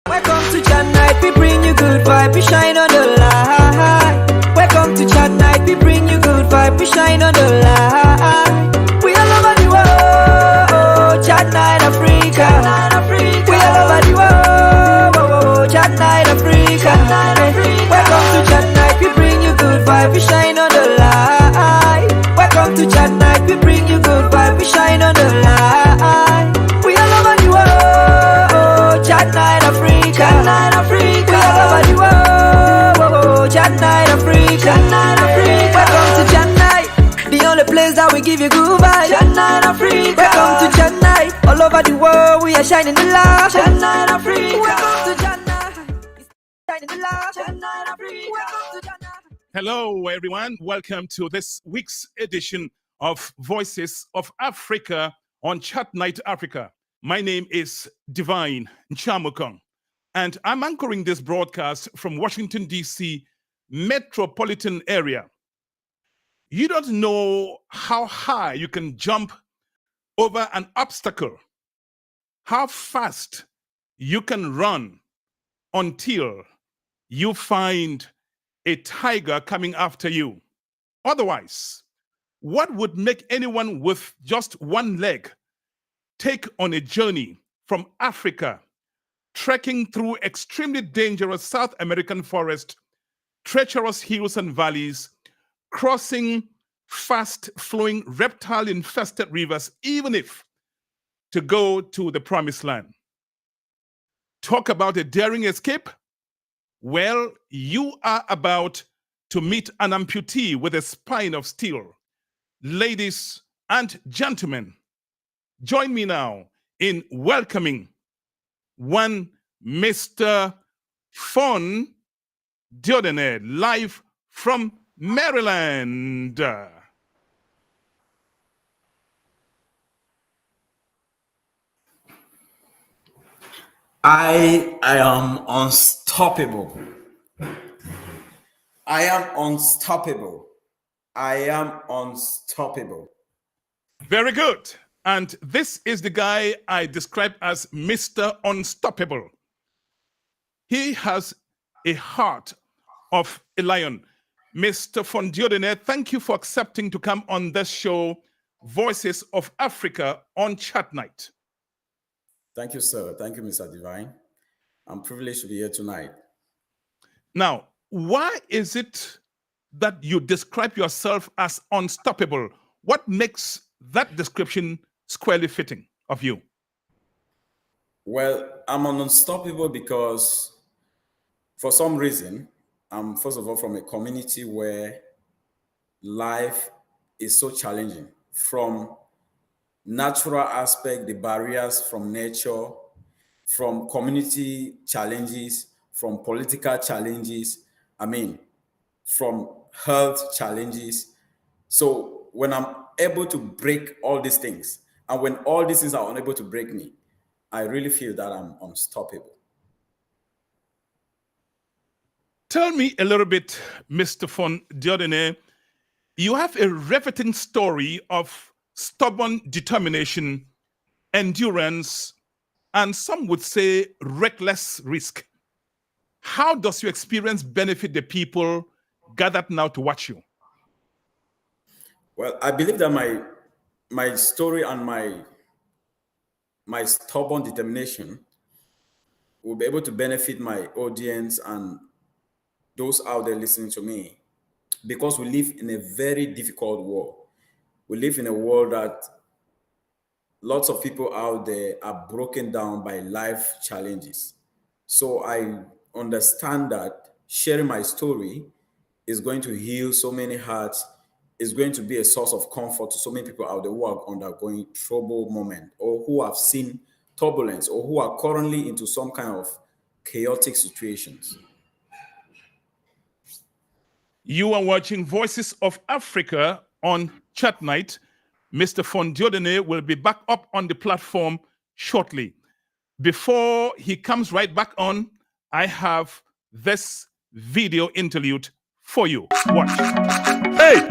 Welcome to chat night, we bring you good vibe, we shine on the light. Welcome to chat night, we bring you good vibe, we shine on the light. We all over the world, chat night Africa. We all over the world, chat night Africa. Welcome to chat night, we bring you good vibe, we shine on the light. Welcome to chat night, we bring you good vibe, we shine on the light. We all over the world, chat night Africa. Chat night Africa. We all over the world, chat night Africa. Welcome to chat night, the only place that we give you good vibes. Chat night Africa. Welcome to chat night, all over the world we are shining the light. Chat night Africa. Welcome to chat night, shining the light. Chat night Africa. Welcome to chat night. Hello, everyone. Welcome to this week's edition of Voices of Africa on Chat Night Africa. My name is Divine Nchamukong, and I'm anchoring this broadcast from Washington, D.C. metropolitan area. You don't know how high you can jump over an obstacle, how fast you can run until you find a tiger coming after you. Otherwise, what would make anyone with just one leg take on a journey from Africa, trekking through extremely dangerous South American forest, treacherous hills and valleys, crossing fast-flowing reptile-infested rivers, even if to go to the promised land? Talk about a daring escape? Well, you are about to meet an amputee with a spine of steel. Ladies and gentlemen, join me now in welcoming one Mr. Fon Diodene, live from Maryland. I am unstoppable. I am unstoppable. I am unstoppable. Very good. And this is the guy I describe as Mr. Unstoppable. He has a heart of a lion. Mr. Fon Diodene, thank you for accepting to come on this show, Voices of Africa on Chat Night. Thank you, sir. Thank you, Mr. Divine. I'm privileged to be here tonight. Now, why is it that you describe yourself as unstoppable? What makes that description squarely fitting of you? Well, I'm unstoppable because for some reason, I'm first of all from a community where life is so challenging, from natural aspect, the barriers from nature, from community challenges, from political challenges, from health challenges. So when I'm able to break all these things, and when all these things are unable to break me, I really feel that I'm unstoppable. Tell me a little bit, Mr. Fon Diodene. You have a riveting story of stubborn determination, endurance, and some would say reckless risk. How does your experience benefit the people gathered now to watch you? Well, I believe that my story and my stubborn determination will be able to benefit my audience and those out there listening to me, because we live in a very difficult world. We live in a world that lots of people out there are broken down by life challenges. So I understand that sharing my story is going to heal so many hearts, is going to be a source of comfort to so many people out there who are undergoing trouble moment, or who have seen turbulence, or who are currently into some kind of chaotic situations. You are watching Voices of Africa on Chat Night. Mr. Fon Diodene will be back up on the platform shortly. Before he comes right back on, I have this video interlude for you. Watch. Hey,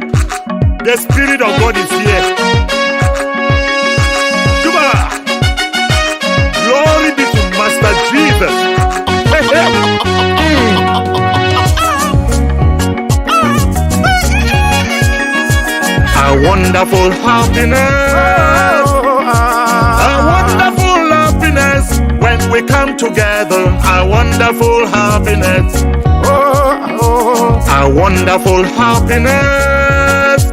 the Spirit of God is here. Juba! Glory be to Master Jesus. A wonderful happiness. A wonderful happiness when we come together. A wonderful happiness. A wonderful happiness.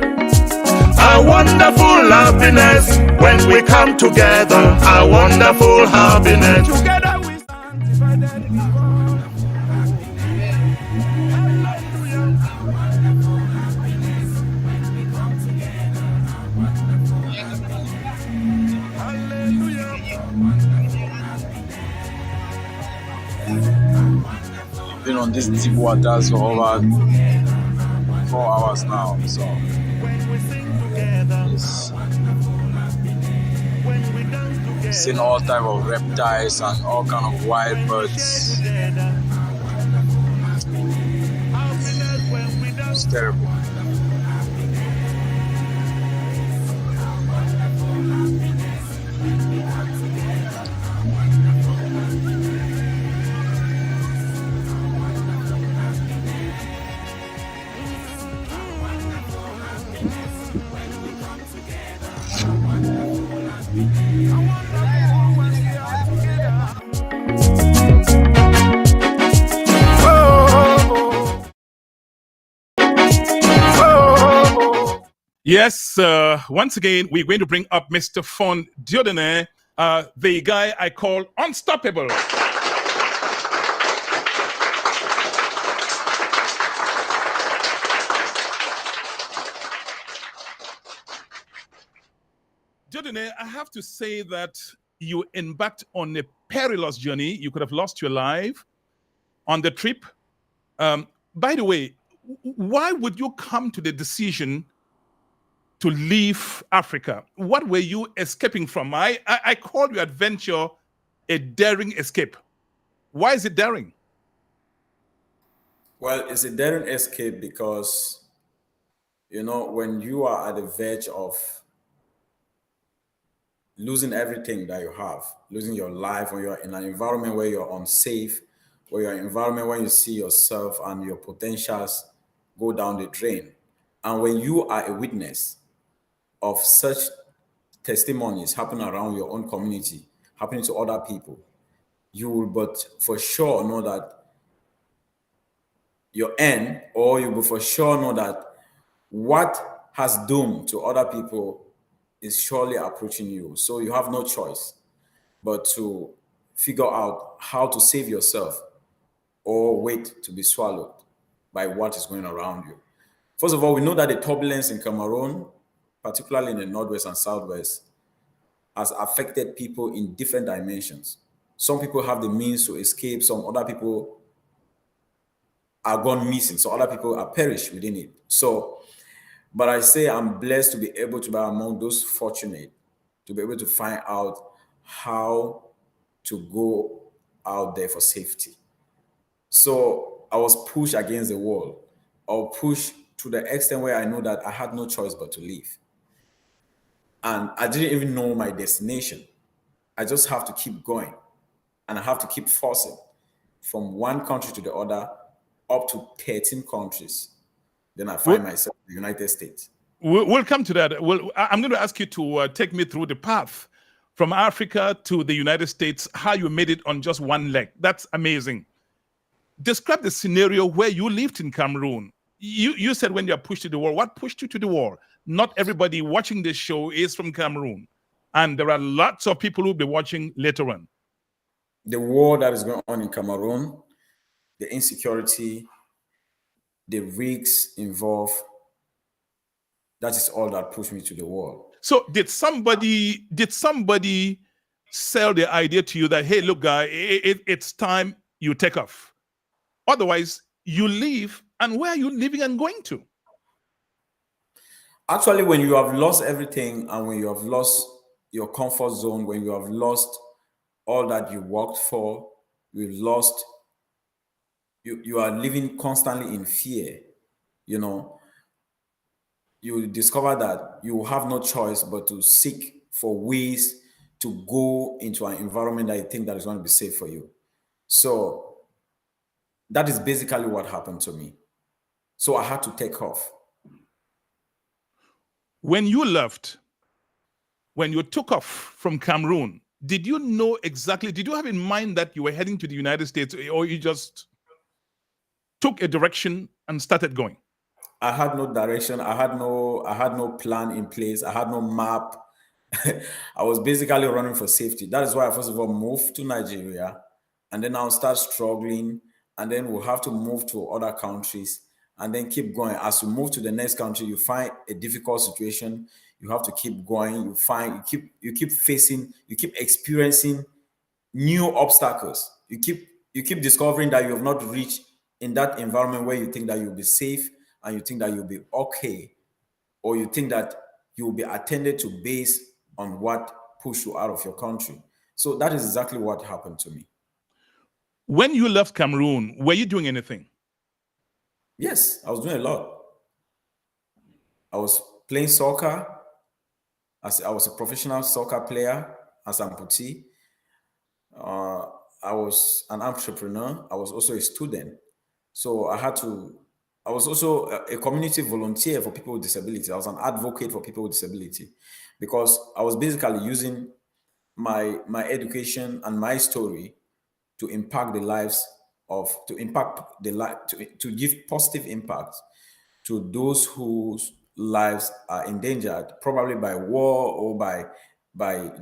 A wonderful happiness when we come together. A wonderful happiness. Together we stand divided. Been on this deep waters for over 4 hours now, so it's seen all type of reptiles and all kind of wild birds. It's terrible. Yes, once again, we're going to bring up Mr. Fon Diodene, the guy I call unstoppable. Diodene, I have to say that you embarked on a perilous journey. You could have lost your life on the trip. By the way, why would you come to the decision to leave Africa? What were you escaping from? I call your adventure a daring escape. Why is it daring? Well, it's a daring escape because, you know, when you are at the verge of losing everything that you have, losing your life, when you're in an environment where you're unsafe, where you're in an environment where you see yourself and your potentials go down the drain. And when you are a witness of such testimonies happening around your own community, happening to other people, you will but for sure know that your end, or you will for sure know that what has doom to other people is surely approaching you. So you have no choice but to figure out how to save yourself or wait to be swallowed by what is going around you. First of all, we know that the turbulence in Cameroon, particularly in the Northwest and Southwest, has affected people in different dimensions. Some people have the means to escape, some other people are gone missing, so other people are perished within it. So, but I say I'm blessed to be able to be among those fortunate, to be able to find out how to go out there for safety. So I was pushed against the wall, or pushed to the extent where I know that I had no choice but to leave. And I didn't even know my destination. I just have to keep going. And I have to keep forcing from one country to the other, up to 13 countries. Then I find myself in the United States. We'll come to that. I'm going to ask you to take me through the path from Africa to the United States, how you made it on just one leg. That's amazing. Describe the scenario where you lived in Cameroon. You said when you are pushed to the wall. What pushed you to the wall? Not everybody watching this show is from Cameroon. And there are lots of people who will be watching later on. The war that is going on in Cameroon, the insecurity, the risks involved, that is all that pushed me to the wall. So did somebody sell the idea to you that, hey, look, guy, it's time you take off? Otherwise, you leave, and where are you leaving and going to? Actually, when you have lost everything and when you have lost your comfort zone, when you have lost all that you worked for, you've lost, you are living constantly in fear, you know, you discover that you have no choice but to seek for ways to go into an environment that you think that is going to be safe for you. So that is basically what happened to me. So I had to take off. When you left, when you took off from Cameroon, did you know exactly, did you have in mind that you were heading to the United States, or you just took a direction and started going? I had no direction. I had no plan in place. I had no map. I was basically running for safety. That is why I first of all moved to Nigeria, and then I'll start struggling, and then we'll have to move to other countries, and then keep going. As you move to the next country, you find a difficult situation. You have to keep going. You keep experiencing new obstacles. You keep discovering that you have not reached in that environment where you think that you'll be safe and you think that you'll be okay, or you think that you'll be attended to based on what pushed you out of your country. So that is exactly what happened to me. When you left Cameroon, were you doing anything? Yes, I was doing a lot. I was playing soccer. I was a professional soccer player as an amputee. I was an entrepreneur. I was also a student. So I was also a community volunteer for people with disability. I was an advocate for people with disability, because I was basically using my education and my story to impact the lives of, to give positive impact to those whose lives are endangered, probably by war or by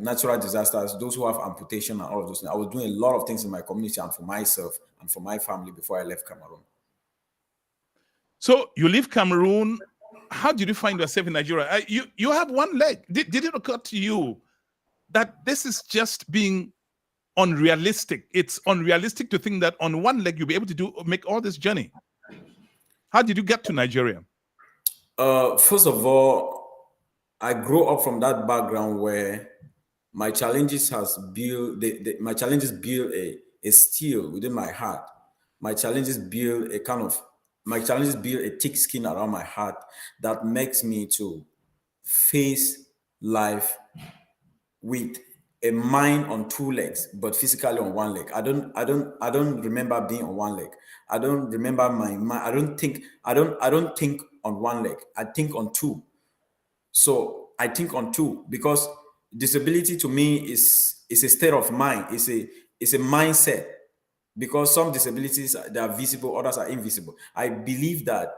natural disasters, those who have amputation and all of those things. I was doing a lot of things in my community and for myself and for my family before I left Cameroon. So you leave Cameroon. How did you find yourself in Nigeria? You have one leg. Did it occur to you that this is just being unrealistic? It's unrealistic to think that on one leg you'll be able to make all this journey. How did you get to Nigeria? First of all, I grew up from that background where my challenges build a steel within my heart. My challenges build a thick skin around my heart that makes me to face life with a mind on two legs, but physically on one leg. I don't remember being on one leg. I don't remember my mind. I don't think on one leg. I think on two. So I think on two because disability to me is a state of mind. It's a mindset, because some disabilities, they are visible, others are invisible. I believe that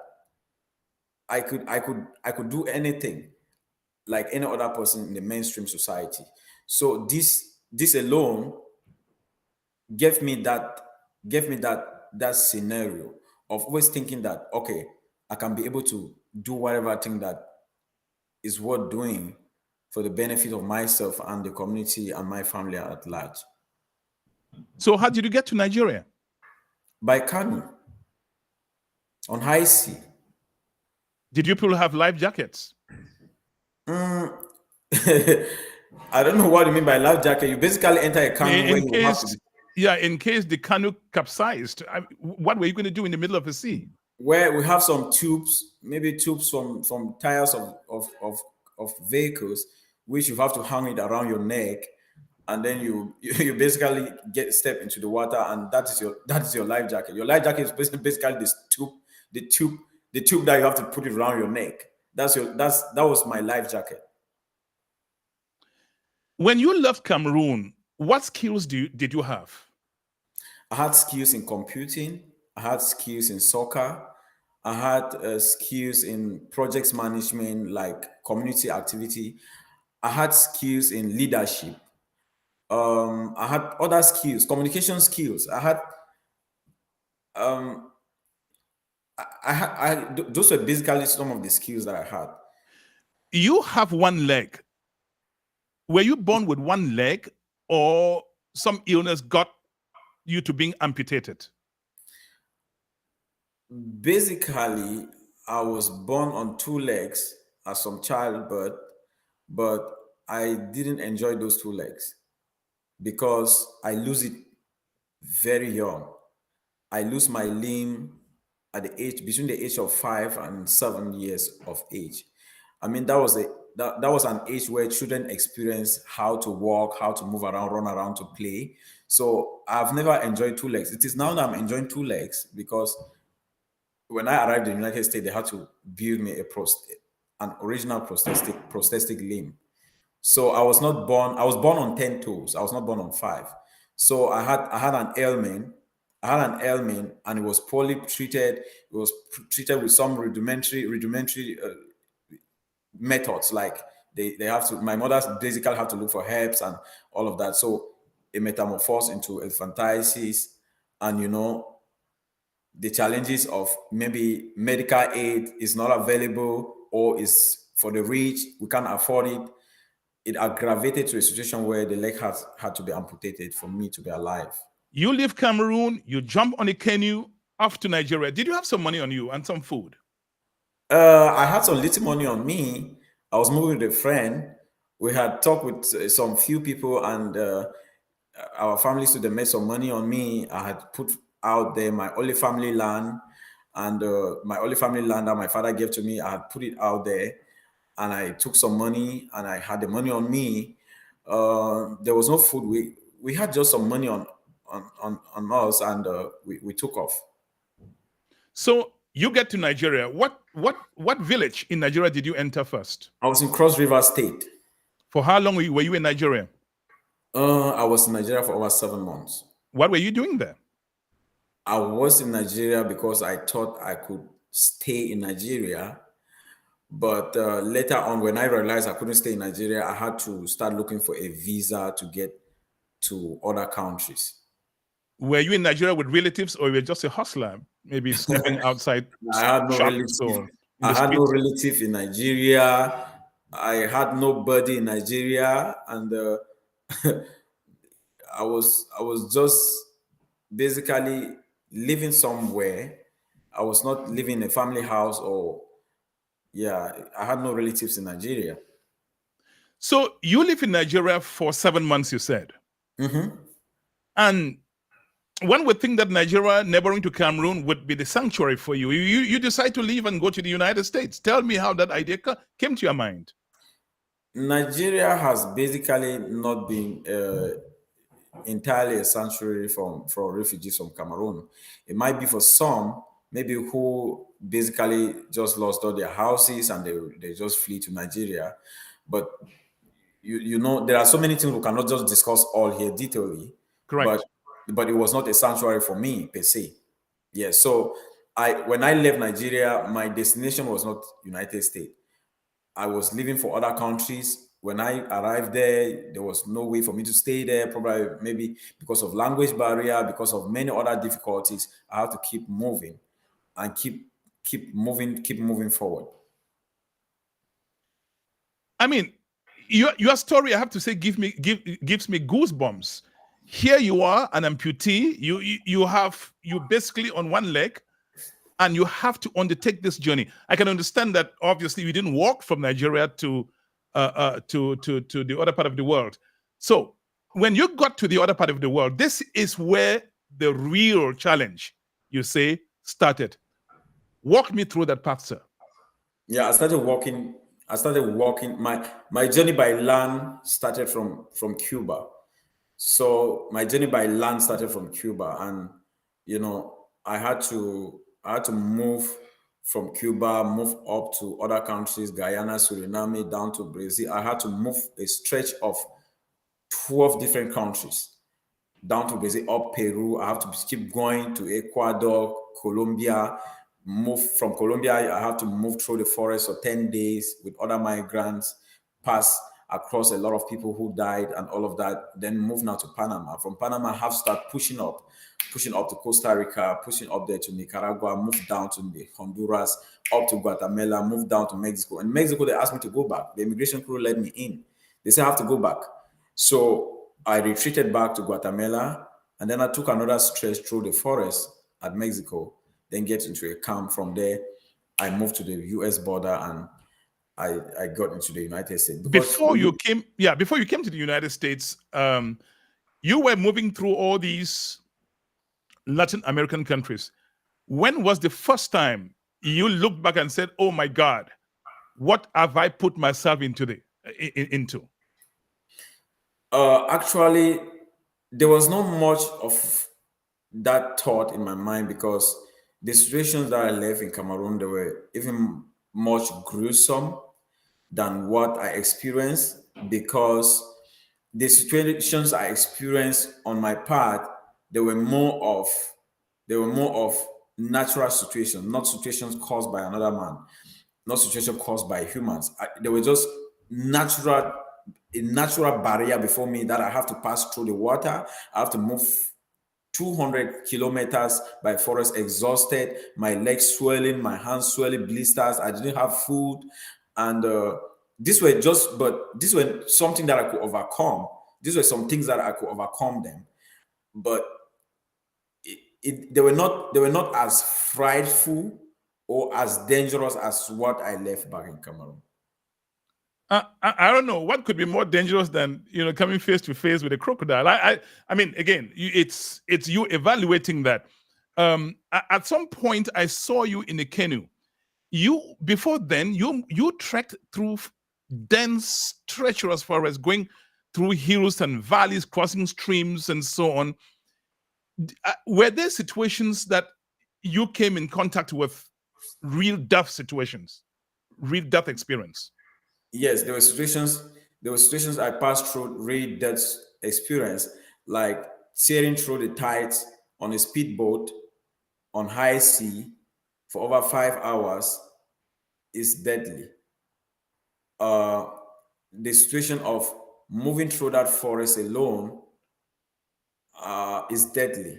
I could do anything like any other person in the mainstream society. So this alone gave me that scenario of always thinking that, okay, I can be able to do whatever thing that is worth doing for the benefit of myself and the community and my family at large. So how did you get to Nigeria? By canoe, on high sea. Did you people have life jackets? I don't know what you mean by life jacket. You basically enter a canoe in case the canoe capsized. What were you going to do in the middle of the sea? Where we have some tubes, maybe tubes from tires of vehicles, which you have to hang it around your neck, and then you basically step into the water, and that is your life jacket. Your life jacket is basically this tube, the tube that you have to put it around your neck. That was my life jacket. When you left Cameroon, what skills did you have? I had skills in computing. I had skills in soccer. I had skills in projects management, like community activity. I had skills in leadership. I had other skills, communication skills. Those were basically some of the skills that I had. You have one leg. Were you born with one leg, or some illness got you to being amputated? Basically, I was born on two legs as some childbirth, but I didn't enjoy those two legs because I lose it very young. I lose my limb at between the age of 5 and 7 years of age. I mean, that was an age where children experience how to walk, how to move around, run around, to play. So I've never enjoyed two legs. It is now that I'm enjoying two legs because when I arrived in the United States, they had to build me an original prosthetic limb. So I was not born. I was born on 10 toes. I was not born on 5. So I had an ailment. I had an ailment, and it was poorly treated. It was treated with some rudimentary methods. Like they have to. My mother basically have to look for herbs and all of that. So it metamorphosed into elephantiasis, and the challenges of maybe medical aid is not available or is for the rich. We can't afford it. It aggravated to a situation where the leg had to be amputated for me to be alive. You leave Cameroon, you jump on a canoe off to Nigeria. Did you have some money on you and some food? I had some little money on me. I was moving with a friend. We had talked with some few people, and our families to them made some money on me. I had put out there my only family land, and my only family land that my father gave to me, I had put it out there, and I took some money, and I had the money on me. There was no food. We had just some money on us, and we took off. So you get to Nigeria. What village in Nigeria did you enter first? I was in Cross River State. For how long were you in Nigeria? I was in Nigeria for over 7 months. What were you doing there? I was in Nigeria because I thought I could stay in Nigeria. But later on, when I realized I couldn't stay in Nigeria, I had to start looking for a visa to get to other countries. Were you in Nigeria with relatives, or you were just a hustler, maybe snooping outside? I had no relative. I had no relative in Nigeria. I had nobody in Nigeria, and I was just basically living somewhere. I was not living in a family house, or I had no relatives in Nigeria. So you live in Nigeria for 7 months, you said. Mm-hmm. And one would think that Nigeria, neighboring to Cameroon, would be the sanctuary for you. You decide to leave and go to the United States. Tell me how that idea came to your mind. Nigeria has basically not been entirely a sanctuary for refugees from Cameroon. It might be for some, maybe who basically just lost all their houses and they just flee to Nigeria. But there are so many things we cannot just discuss all here detailedly. Correct. But it was not a sanctuary for me per se. Yeah. So when I left Nigeria, my destination was not United States. I was living for other countries. When I arrived there was no way for me to stay there, probably maybe because of language barrier, because of many other difficulties. I have to keep moving and keep moving forward. I mean, your story, I have to say, gives me goosebumps. Here you are, an amputee. You basically on one leg, and you have to undertake this journey. I can understand that obviously you didn't walk from Nigeria to the other part of the world. So when you got to the other part of the world, this is where the real challenge, you say, started. Walk me through that path, sir. Yeah, I started walking. My journey by land started from Cuba. So my journey by land started from Cuba, and I had to move from Cuba, move up to other countries, Guyana, Suriname, down to Brazil. I had to move a stretch of 12 different countries down to Brazil, up Peru. I have to keep going to Ecuador, Colombia. Move from Colombia, I have to move through the forest for 10 days with other migrants, pass across a lot of people who died and all of that, then move now to Panama. From Panama, I have to start pushing up to Costa Rica, pushing up there to Nicaragua, move down to Honduras, up to Guatemala, move down to Mexico. In Mexico, they asked me to go back. The immigration crew let me in. They said I have to go back. So I retreated back to Guatemala, and then I took another stretch through the forest at Mexico, then get into a camp. From there, I moved to the US border, and I got into the United States. Before you came to the United States, you were moving through all these Latin American countries. When was the first time you looked back and said, "Oh my God, what have I put myself into?" Actually, there was not much of that thought in my mind because the situations that I left in Cameroon, they were even much gruesome than what I experienced, because the situations I experienced on my part, they were more of natural situations, not situations caused by another man, not situations caused by humans. They were just a natural barrier before me that I have to pass through the water. I have to move 200 kilometers by forest, exhausted, my legs swelling, my hands swelling, blisters. I didn't have food. And these were something that I could overcome. These were some things that I could overcome them. But they were not as frightful or as dangerous as what I left back in Cameroon. I don't know what could be more dangerous than coming face to face with a crocodile. I mean, again, it's you evaluating that. At some point, I saw you in a canoe. Before then you trekked through dense, treacherous forest, going through hills and valleys, crossing streams, and so on. Were there situations that you came in contact with real death situations, real death experience? Yes, there were situations. There were situations I passed through real death experience, like sailing through the tides on a speedboat on high sea for over 5 hours is deadly. The situation of moving through that forest alone is deadly.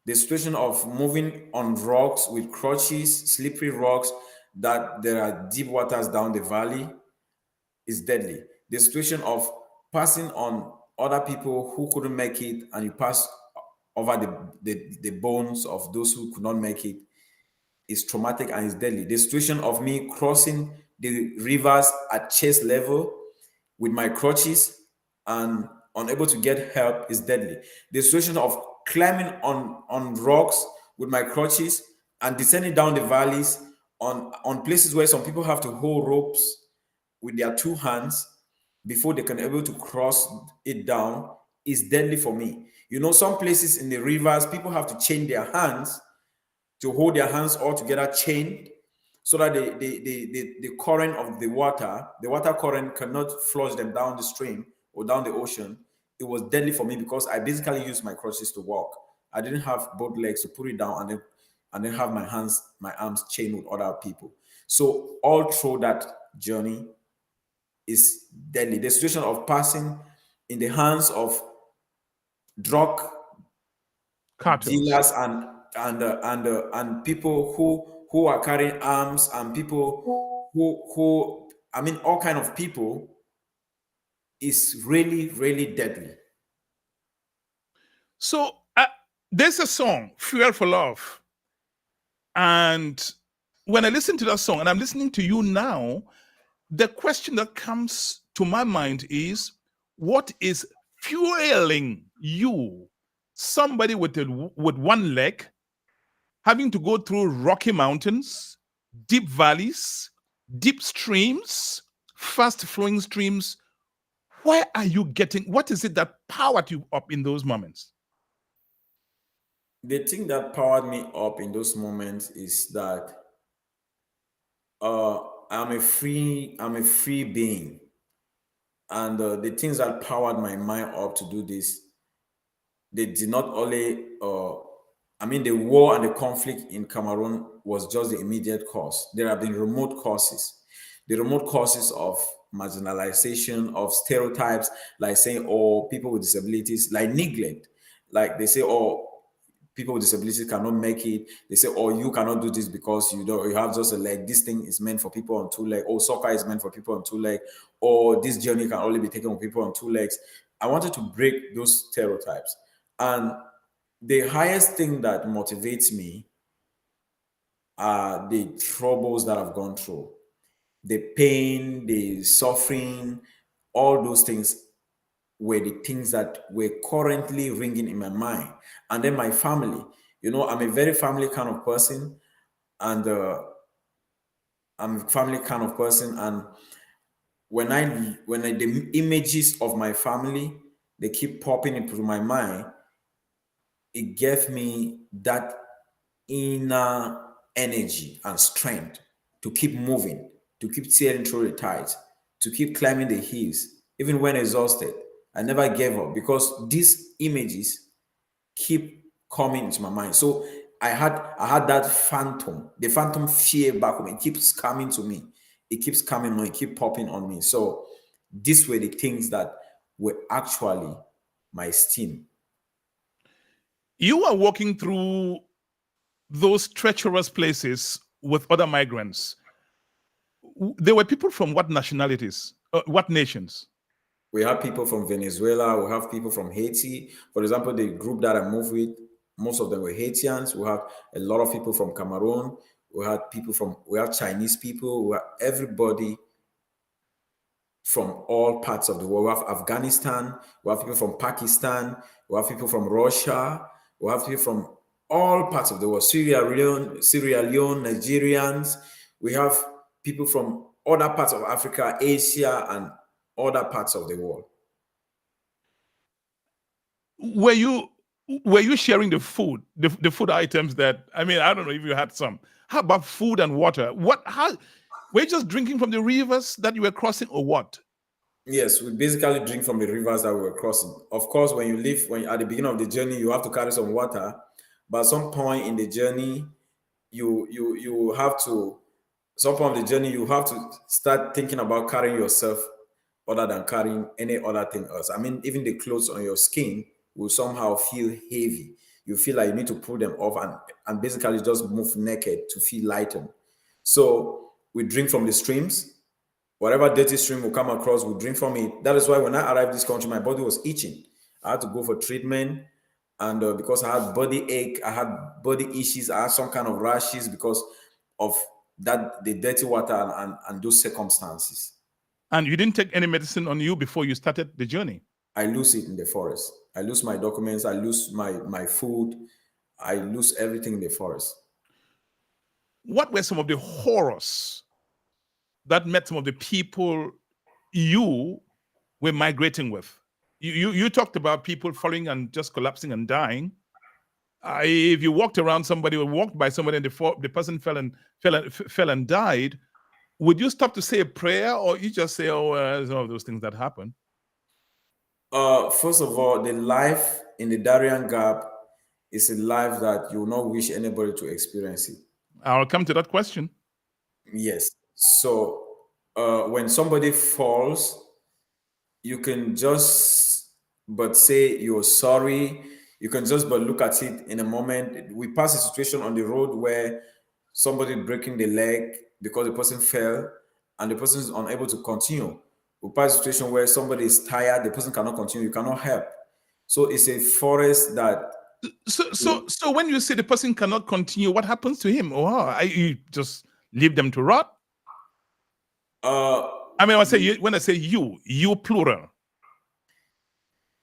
The situation of moving on rocks with crutches, slippery rocks, that there are deep waters down the valley, is deadly. The situation of passing on other people who couldn't make it, and you pass over the bones of those who could not make it, is traumatic and is deadly. The situation of me crossing the rivers at chest level with my crutches and unable to get help is deadly. The situation of climbing on rocks with my crutches and descending down the valleys on places where some people have to hold ropes with their two hands before they can be able to cross it down is deadly for me. Some places in the rivers, people have to chain their hands to hold their hands all together chained, so that the current of the water current cannot flush them down the stream or down the ocean. It was deadly for me because I basically used my crutches to walk. I didn't have both legs to put it down and then have my arms chained with other people. So all through that journey is deadly. The situation of passing in the hands of drug Cartels. dealers and people who are carrying arms, and people who I mean all kind of people, is really, really deadly. So there's a song, Fuel for Love. And when I listen to that song, and I'm listening to you now, the question that comes to my mind is, what is fueling you? Somebody with one leg, having to go through rocky mountains, deep valleys, deep streams, fast flowing streams. Where are you getting? What is it that powered you up in those moments? The thing that powered me up in those moments is that I'm a free being, and the things that powered my mind up to do this, they did not only the war and the conflict in Cameroon was just the immediate cause. There have been remote causes. The remote causes of marginalization, of stereotypes, like saying, oh, people with disabilities, like neglect. Like they say, oh, people with disabilities cannot make it. They say, oh, you cannot do this because you have just a leg. This thing is meant for people on two legs. Oh, soccer is meant for people on two legs. Or this journey can only be taken with people on two legs. I wanted to break those stereotypes. And the highest thing that motivates me are the troubles that I've gone through, the pain, the suffering. All those things were the things that were currently ringing in my mind. And then my family, I'm a very family kind of person, and I'm a family kind of person. And when the images of my family, they keep popping into my mind, it gave me that inner energy and strength to keep moving, to keep tearing through the tides, to keep climbing the hills, even when exhausted. I never gave up because these images keep coming into my mind. So I had that phantom, the phantom fear back home. It keeps coming to me. It keeps coming on, it keeps popping on me. So these were the things that were actually my steam. You are walking through those treacherous places with other migrants. There were people from what nationalities, what nations? We have people from Venezuela, we have people from Haiti. For example, the group that I moved with, most of them were Haitians. We have a lot of people from Cameroon. We have Chinese people, we have everybody from all parts of the world. We have Afghanistan, we have people from Pakistan, we have people from Russia, we have people from all parts of the world, Sierra Leone, Nigerians. We have people from other parts of Africa, Asia, and other parts of the world. Were you sharing the food, the food items that, I mean, I don't know if you had some. How about food and water? Were you just drinking from the rivers that you were crossing, or what? Yes, we basically drink from the rivers that we were crossing. Of course, when at the beginning of the journey, you have to carry some water, but at some point in the journey, you have to some point of the journey you have to start thinking about carrying yourself other than carrying any other thing else. I mean, even the clothes on your skin will somehow feel heavy. You feel like you need to pull them off and basically just move naked to feel lightened. So we drink from the streams. Whatever dirty stream will come across, we drink from it. That is why when I arrived this country, my body was itching. I had to go for treatment. And because I had body ache, I had body issues, I had some kind of rashes because of the dirty water and those circumstances. And you didn't take any medicine on you before you started the journey? I lose it in the forest. I lose my documents. I lose my food. I lose everything in the forest. What were some of the horrors that met some of the people you were migrating with? You talked about people falling and just collapsing and dying. If you walked around somebody or walked by somebody and the person fell and died, would you stop to say a prayer, or you just say, "Oh, some of those things that happen"? First of all, the life in the Darien Gap is a life that you will not wish anybody to experience it. I'll come to that question. Yes. So when somebody falls, you can just but say you're sorry. You can just but look at it in a moment. We pass a situation on the road where somebody breaking the leg because the person fell and the person is unable to continue. We pass a situation where somebody is tired, the person cannot continue, you cannot help. So it's a forest that. So when you say the person cannot continue, what happens to him or her? You just leave them to rot? I mean, when I say you plural.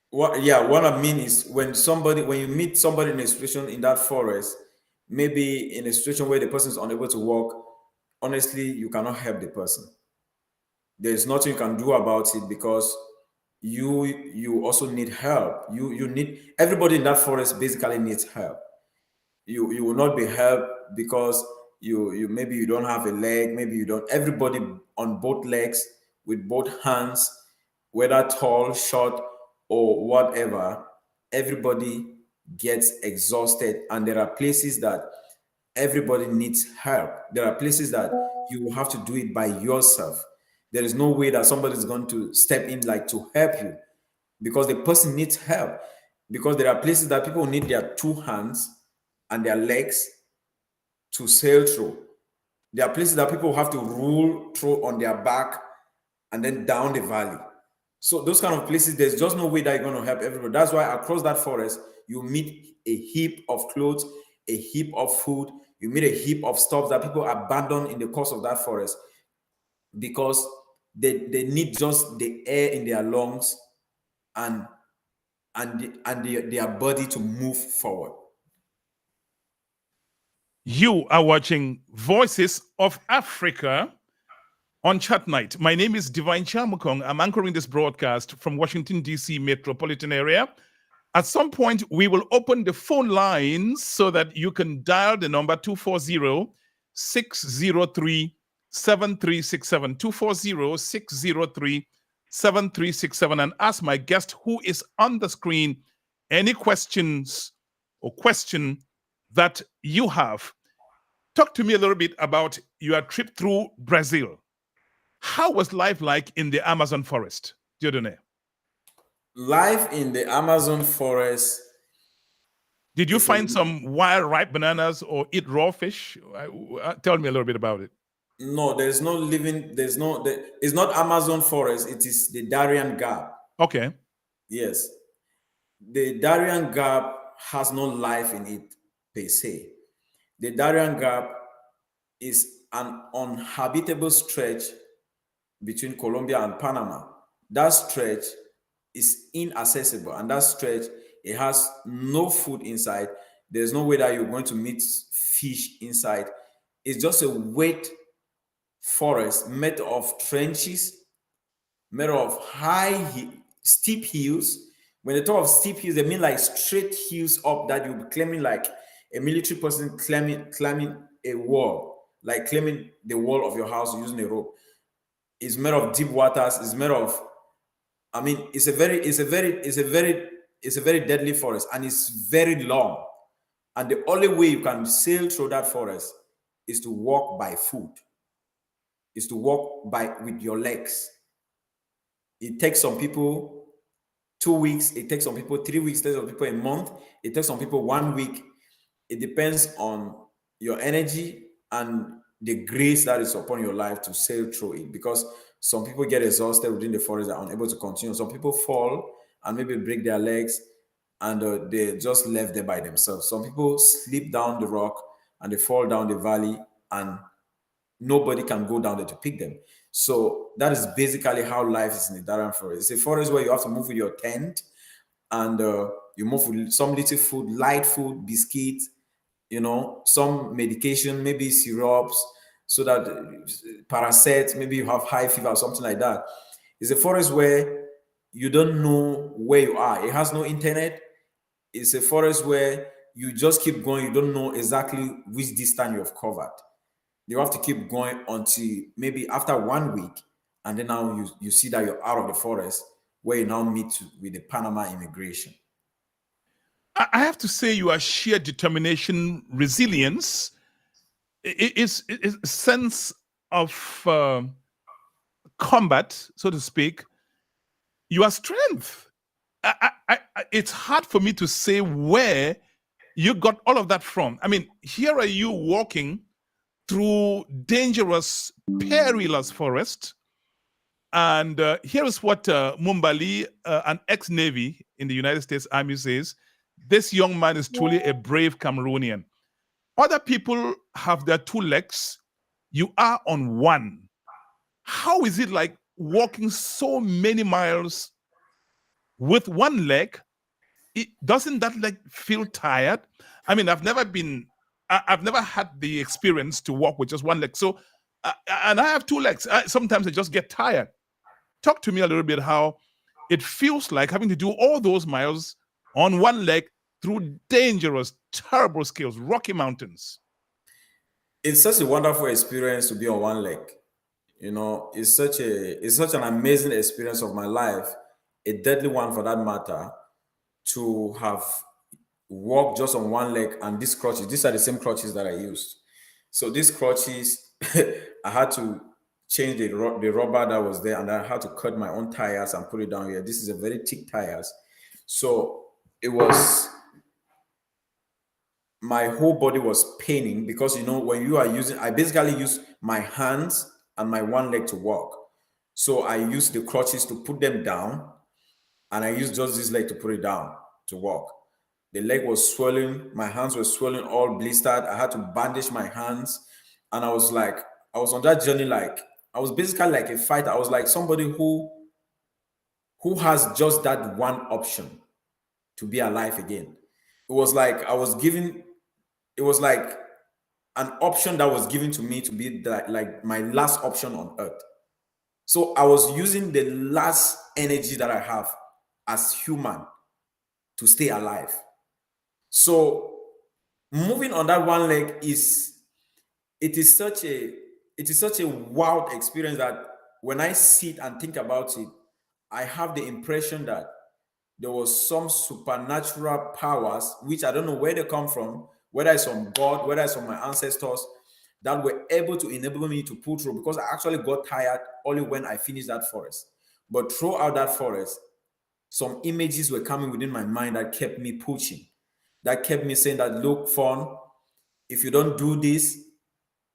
What I mean is when you meet somebody in a situation in that forest, maybe in a situation where the person is unable to walk, honestly, you cannot help the person. There's nothing you can do about it because you also need help. You need everybody in that forest basically needs help. You will not be helped because you maybe you don't have a leg, maybe you don't. Everybody on both legs with both hands, whether tall, short, or whatever, everybody gets exhausted, and there are places that everybody needs help. There are places that you will have to do it by yourself. There is no way that somebody is going to step in like to help you because the person needs help. Because there are places that people need their two hands and their legs to sail through. There are places that people have to roll through on their back and then down the valley. So those kind of places, there's just no way that you're going to help everybody. That's why across that forest, you meet a heap of clothes, a heap of food, you meet a heap of stuff that people abandon in the course of that forest because they need just the air in their lungs and their body to move forward. You are watching Voices of Africa. on Chat Night. My name is Divine Chamukong. I'm anchoring this broadcast from Washington, D.C. metropolitan area. At some point, we will open the phone lines so that you can dial the number 240-603-7367, 240-603-7367, and ask my guest who is on the screen any questions or question that you have. Talk to me a little bit about your trip through Brazil. How was life like in the Amazon forest, Dieudonné? Life in the Amazon forest. Did you find some wild ripe bananas or eat raw fish? Tell me a little bit about it. No, there's no living, it's not Amazon forest, it is the Darien Gap. Okay. Yes. The Darien Gap has no life in it, per se. The Darien Gap is an uninhabitable stretch between Colombia and Panama. That stretch is inaccessible, and that stretch, it has no food inside. There's no way that you're going to meet fish inside. It's just a wet forest made of trenches, made of steep hills. When they talk of steep hills, they mean like straight hills up that you'll be climbing like a military person climbing a wall, like climbing the wall of your house using a rope. It's made of deep waters. It's made of, I mean, it's a very deadly forest, and it's very long. And the only way you can sail through that forest is to walk by foot, is to walk with your legs. It takes some people 2 weeks, it takes some people 3 weeks, it takes some people a month, it takes some people 1 week. It depends on your energy and the grace that is upon your life to sail through it, because some people get exhausted within the forest, are unable to continue. Some people fall and maybe break their legs, and they just left there by themselves. Some people slip down the rock and they fall down the valley, and nobody can go down there to pick them. So that is basically how life is in the Darien forest. It's a forest where you have to move with your tent, and you move with some little food, light food, biscuits, some medication, maybe syrups, so that Paracet, maybe you have high fever or something like that. It's a forest where you don't know where you are. It has no internet. It's a forest where you just keep going. You don't know exactly which distance you have covered. You have to keep going until maybe after 1 week, and then now you see that you're out of the forest, where you now meet with the Panama immigration. I have to say, your sheer determination, resilience, is a sense of combat, so to speak, your strength. It's hard for me to say where you got all of that from. I mean, here are you walking through dangerous, perilous forest. And here is what Mumbali, an ex-Navy in the United States Army, says. This young man is truly a brave Cameroonian. Other people have their 2 legs. You are on one. How is it like walking so many miles with 1 leg? Doesn't that leg feel tired? I mean, I've never had the experience to walk with just 1 leg. So, and I have 2 legs. Sometimes I just get tired. Talk to me a little bit how it feels like having to do all those miles on 1 leg through dangerous, terrible skills, rocky mountains. It's such a wonderful experience to be on 1 leg. It's such an amazing experience of my life, a deadly one for that matter, to have walked just on 1 leg. And these crutches, these are the same crutches that I used. So these crutches, I had to change the rubber that was there, and I had to cut my own tires and put it down here. This is a very thick tires. So it was, my whole body was paining, because when you are using, I basically use my hands and my 1 leg to walk. So I used the crutches to put them down, and I used just this leg to put it down to walk. The leg was swelling, my hands were swelling, all blistered. I had to bandage my hands, and I was on that journey like, I was basically like a fighter. I was like somebody who has just that one option to be alive again. It was like an option that was given to me to be like my last option on earth. So I was using the last energy that I have as human to stay alive. So moving on that one leg is such a wild experience that when I sit and think about it, I have the impression that there was some supernatural powers, which I don't know where they come from, whether it's from God, whether it's from my ancestors, that were able to enable me to pull through, because I actually got tired only when I finished that forest. But throughout that forest, some images were coming within my mind that kept me pushing, that kept me saying that, look, Fawn, if you don't do this,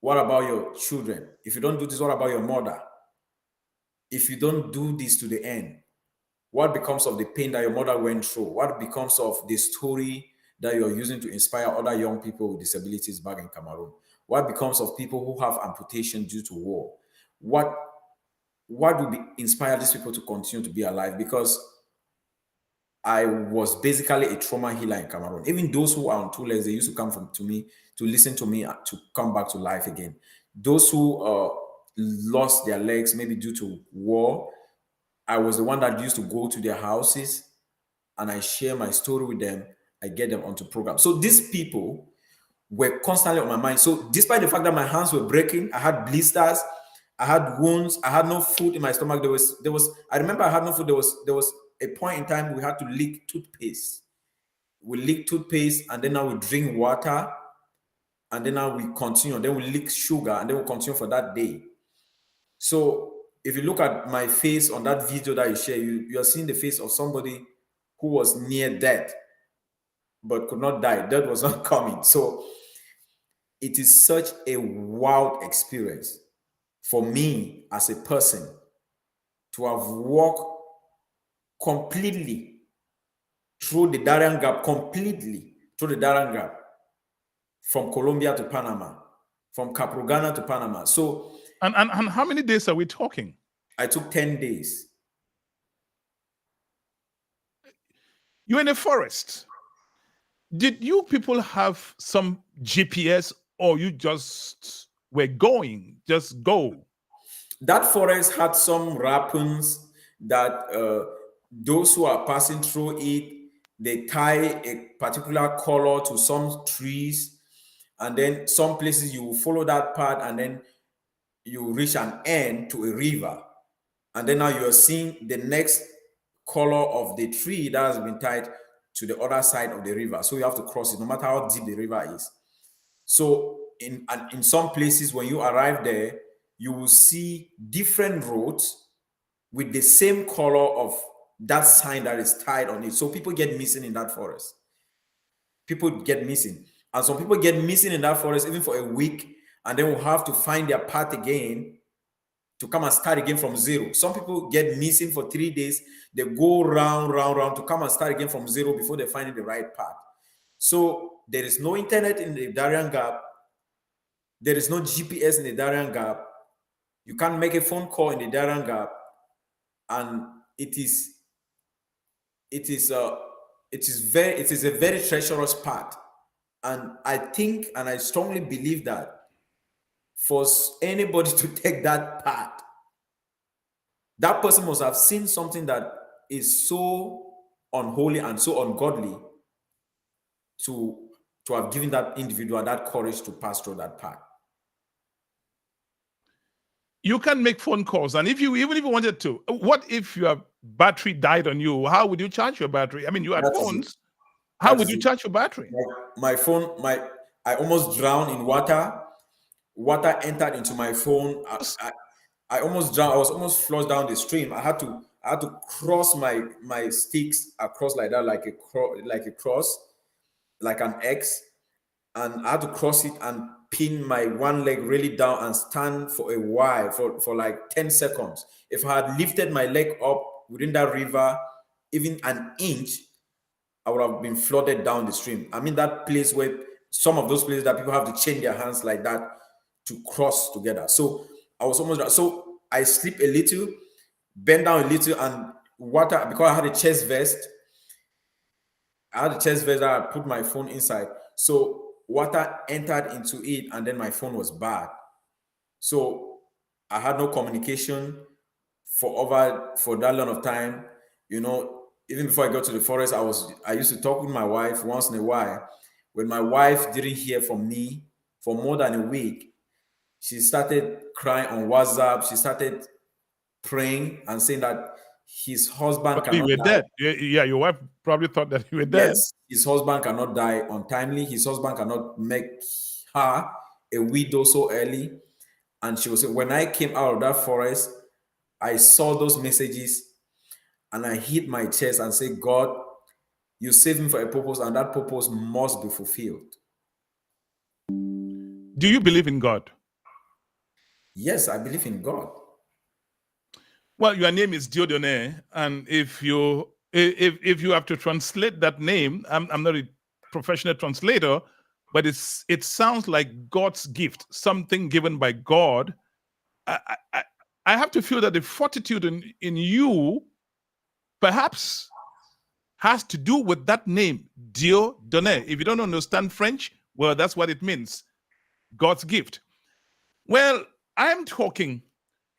what about your children? If you don't do this, what about your mother? If you don't do this to the end, what becomes of the pain that your mother went through? What becomes of the story that you're using to inspire other young people with disabilities back in Cameroon? What becomes of people who have amputation due to war? What will inspire these people to continue to be alive? Because I was basically a trauma healer in Cameroon. Even those who are on two legs, they used to come to me to listen to me to come back to life again. Those who lost their legs, maybe due to war, I was the one that used to go to their houses and I share my story with them. I get them onto programs. So these people were constantly on my mind. So despite the fact that my hands were breaking, I had blisters, I had wounds, I had no food in my stomach. I remember I had no food. There was a point in time we had to lick toothpaste. We lick toothpaste and then now we drink water and then now we continue. Then we lick sugar and then we continue for that day. So if you look at my face on that video that you share, you are seeing the face of somebody who was near death but could not die. Death was not coming. So it is such a wild experience for me as a person to have walked completely through the Darien Gap, from Colombia to Panama, from Caprogana to Panama. So, and how many days are we talking? I took 10 days. You're in a forest. Did you people have some GPS or you just were going, just go? That forest had some weapons that those who are passing through it, they tie a particular color to some trees, and then some places you will follow that path and then you reach an end to a river. And then now you're seeing the next color of the tree that has been tied to the other side of the river. So you have to cross it no matter how deep the river is. So in some places, when you arrive there, you will see different roads with the same color of that sign that is tied on it. So people get missing in that forest. People get missing. And some people get missing in that forest even for a week, and then will have to find their path again to come and start again from zero. Some people get missing for 3 days. They go round to come and start again from zero before they find the right path. So there is no internet in the Darien Gap. There is no GPS in the Darien Gap. You can't make a phone call in the Darien Gap. And it is a very treacherous path. And I think, and I strongly believe that for anybody to take that path, that person must have seen something that is so unholy and so ungodly to have given that individual that courage to pass through that path. You can make phone calls, and even if you wanted to, what if your battery died on you? How would you charge your battery? I mean, you had phones. How would you charge your battery? My phone, I almost drowned in water. Water entered into my phone. I almost drowned. I was almost flushed down the stream. I had to cross my sticks across like that, like a cross, like an X, and I had to cross it and pin my one leg really down and stand for a while, for like 10 seconds. If I had lifted my leg up within that river, even an inch, I would have been flooded down the stream. I mean, that place where some of those places that people have to chain their hands like that to cross together. So I was almost, so I slip a little, bend down a little, and water, because I had a chest vest. I put my phone inside. So water entered into it, and then my phone was bad. So I had no communication for that long of time. Even before I got to the forest, I used to talk with my wife once in a while. When my wife didn't hear from me for more than a week, she started crying on WhatsApp. She started praying and saying that his husband Probably cannot you were die. dead. Yeah, your wife probably thought that you were dead. Yes, his husband cannot die untimely. His husband cannot make her a widow so early. And she was saying, when I came out of that forest, I saw those messages and I hit my chest and said, God, you saved me for a purpose, and that purpose must be fulfilled. Do you believe in God? Yes, I believe in God. Well, your name is Dieudonné, and if you have to translate that name, I'm not a professional translator, but it sounds like God's gift, something given by God. I have to feel that the fortitude in you perhaps has to do with that name, Dieudonné. If you don't understand French, well, that's what it means, God's gift. Well, I'm talking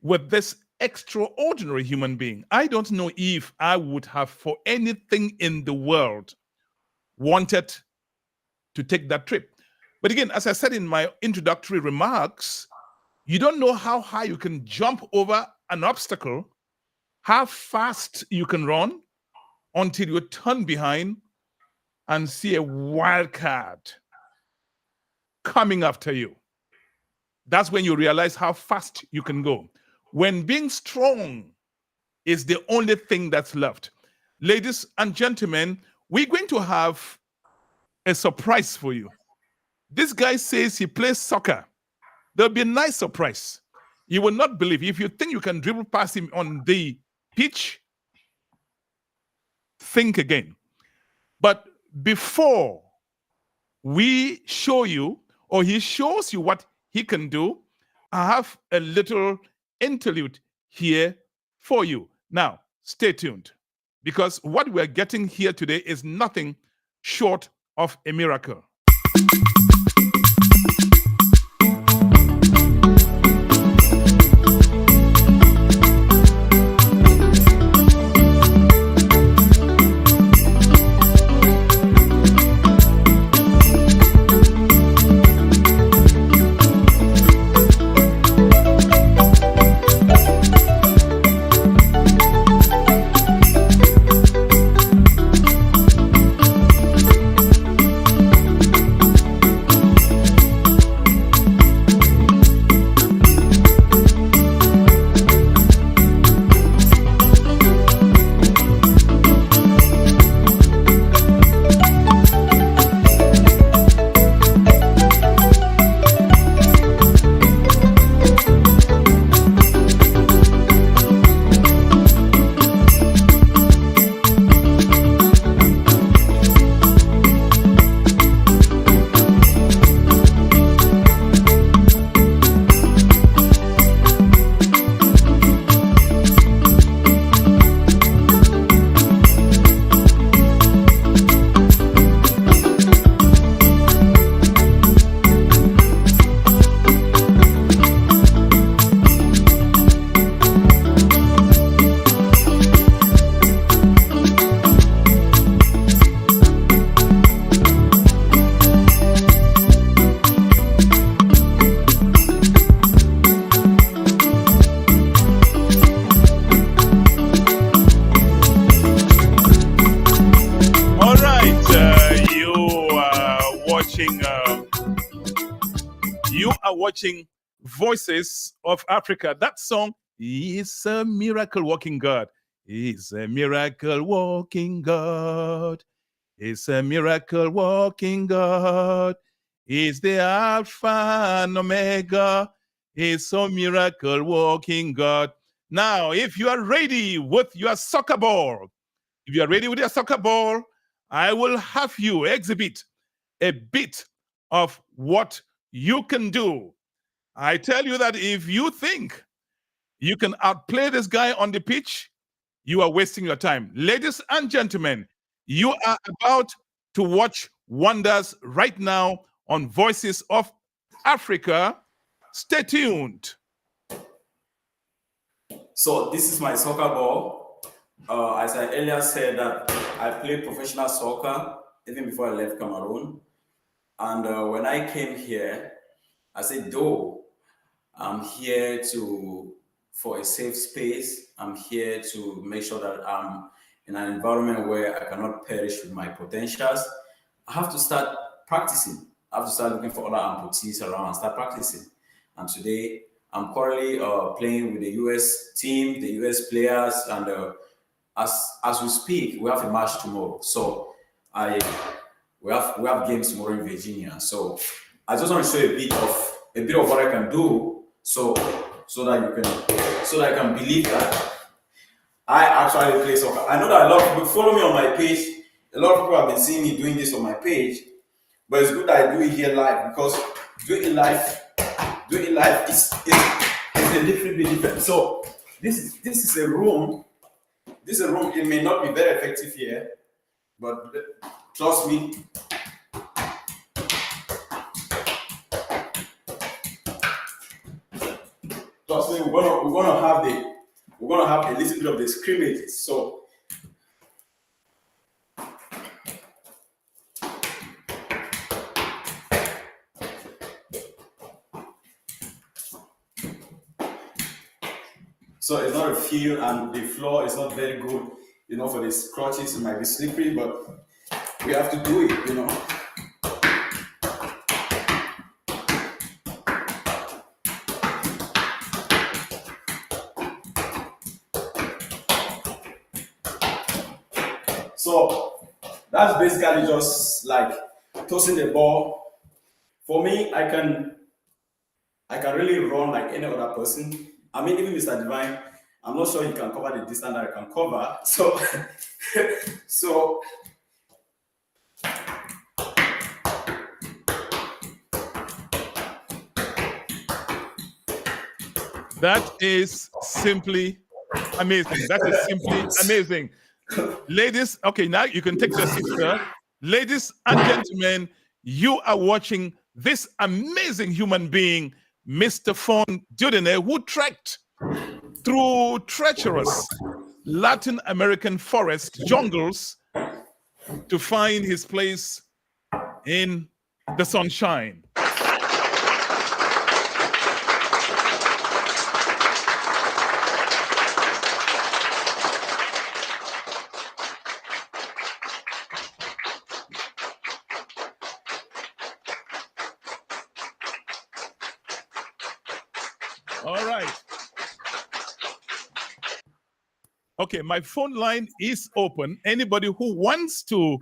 with this extraordinary human being. I don't know if I would have, for anything in the world, wanted to take that trip. But again, as I said in my introductory remarks, you don't know how high you can jump over an obstacle, how fast you can run, until you turn behind and see a wildcat coming after you. That's when you realize how fast you can go. When being strong is the only thing that's left. Ladies and gentlemen, we're going to have a surprise for you. This guy says he plays soccer. There'll be a nice surprise. You will not believe. If you think you can dribble past him on the pitch, think again. But before we show you, or he shows you what he can do, I have a little interlude here for you. Now, stay tuned, because what we're getting here today is nothing short of a miracle. Watching Voices of Africa. That song is a miracle walking God. He's a miracle walking God. He's a miracle walking God. He's the Alpha and Omega. He's a miracle walking God. Now, if you are ready with your soccer ball, I will have you exhibit a bit of what you can do. I tell you that if you think you can outplay this guy on the pitch, you are wasting your time. Ladies and gentlemen, you are about to watch wonders right now on Voices of Africa. Stay tuned. So this is my soccer ball. As I earlier said that I played professional soccer even before I left Cameroon. And when I came here, I said, though I'm here for a safe space, I'm here to make sure that I'm in an environment where I cannot perish with my potentials. I have to start practicing. I have to start looking for other amputees around and start practicing. And today, I'm currently playing with the US team, the US players, and as we speak, we have a match tomorrow. So we have games tomorrow in Virginia. So I just want to show you a bit of what I can do, so that I can believe that I actually play soccer. I know that a lot of people follow me on my page. A lot of people have been seeing me doing this on my page, but it's good that I do it here live, because doing it live is a little bit different. So this is a room. This is a room. It may not be very effective here, but trust me. Trust me, we're gonna have a little bit of the scrimmages. So it's not a field, and the floor is not very good, for the crutches. It might be slippery, but we have to do it, So that's basically just like tossing the ball. For me, I can really run like any other person. I mean, even Mr. Divine, I'm not sure he can cover the distance that I can cover. So that is simply amazing. That is simply amazing. Ladies, okay, now you can take your seat, sir. Ladies and gentlemen, you are watching this amazing human being, Mr. Fon Diodene, who trekked through treacherous Latin American forest jungles to find his place in the sunshine. All right. Okay, my phone line is open. Anybody who wants to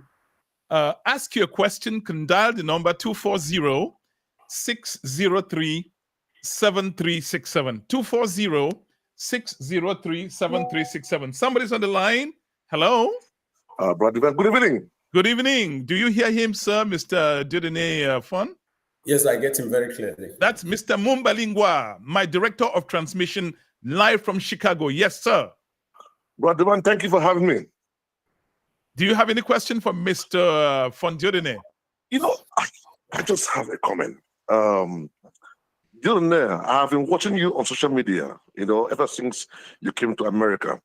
ask you a question can dial the number 240-603-7367. 240-603-7367. Somebody's on the line. Hello? Brother, good evening. Good evening. Do you hear him, sir, Mr. Diodene Fon? yes, I get him very clearly. That's Mr. Mumbalingwa, my director of transmission, live from Chicago. Yes, sir. Brother, thank you for having me. Do you have any question for Mr. Fon Diodene? I just have a comment. Diodene, I have been watching you on social media, ever since you came to America.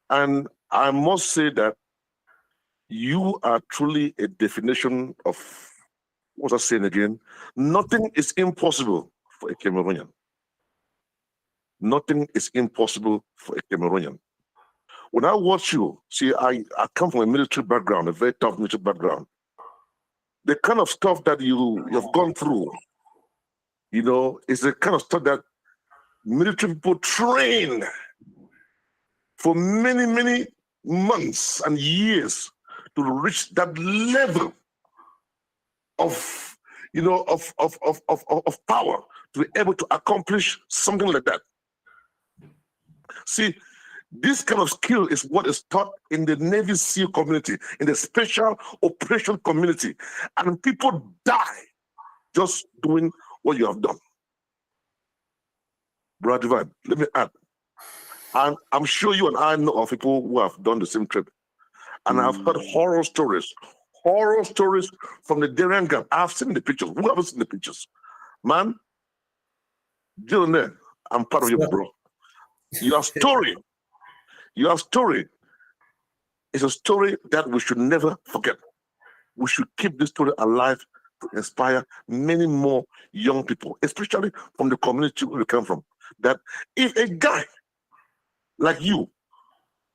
And I must say that you are truly a definition of, what's I saying again? Nothing is impossible for a Cameroonian. Nothing is impossible for a Cameroonian. When I watch you, see, I come from a military background, a very tough military background. The kind of stuff that you've gone through, is the kind of stuff that military people train for many, many months and years to reach that level of, of power, to be able to accomplish something like that. See, this kind of skill is what is taught in the Navy SEAL community, in the special operation community. And people die just doing what you have done. Brother Divine, let me add. And I'm sure you and I know of people who have done the same trip. And I've heard horror stories horror stories from the Darien Gap. I've seen the pictures. Who haven't seen the pictures? Man, Dylan, I'm proud of you, bro. Your story is a story that we should never forget. We should keep this story alive to inspire many more young people, especially from the community where we come from. That if a guy like you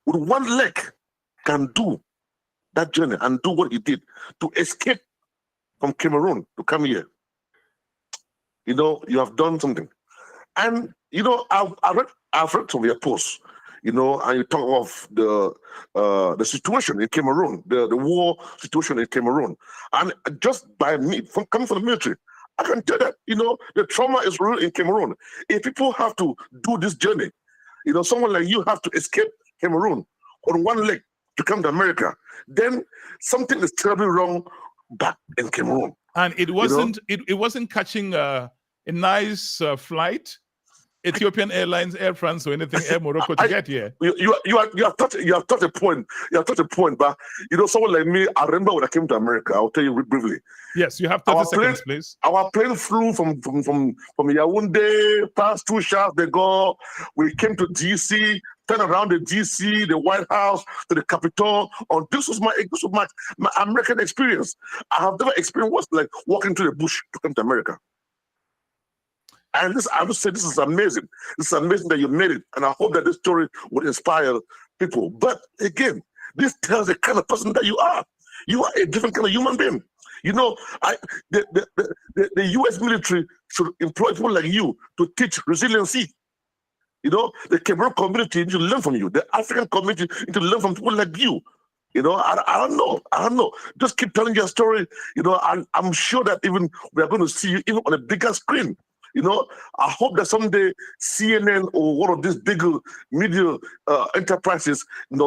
with one leg can do that journey and do what he did to escape from Cameroon to come here, you have done something. And I've read some of your posts, and you talk of the situation in Cameroon, the war situation in Cameroon, and just by me coming from the military, I can tell that the trauma is real in Cameroon. If people have to do this journey, someone like you have to escape Cameroon on one leg to come to America, then something is terribly wrong back in Cameroon. And it wasn't catching a nice flight, Ethiopian Airlines, Air France, or anything, Air Morocco to get here. You have touched a point. You have touched a point, but someone like me, I remember when I came to America. I'll tell you briefly. Yes, you have 30 seconds, please. Our plane flew from Yaoundé, past two Charles de Gaulle. We came to DC, turned around the DC, the White House, to the Capitol. This was my American experience. I have never experienced what's like walking through the bush to come to America. And I would say this is amazing. It's amazing that you made it. And I hope that this story would inspire people. But again, this tells the kind of person that you are. You are a different kind of human being. The U.S. military should employ people like you to teach resiliency. The Cameroon community need to learn from you. The African community need to learn from people like you. I don't know. Just keep telling your story. I'm sure that even we are going to see you even on a bigger screen. I hope that someday CNN or one of these bigger media enterprises,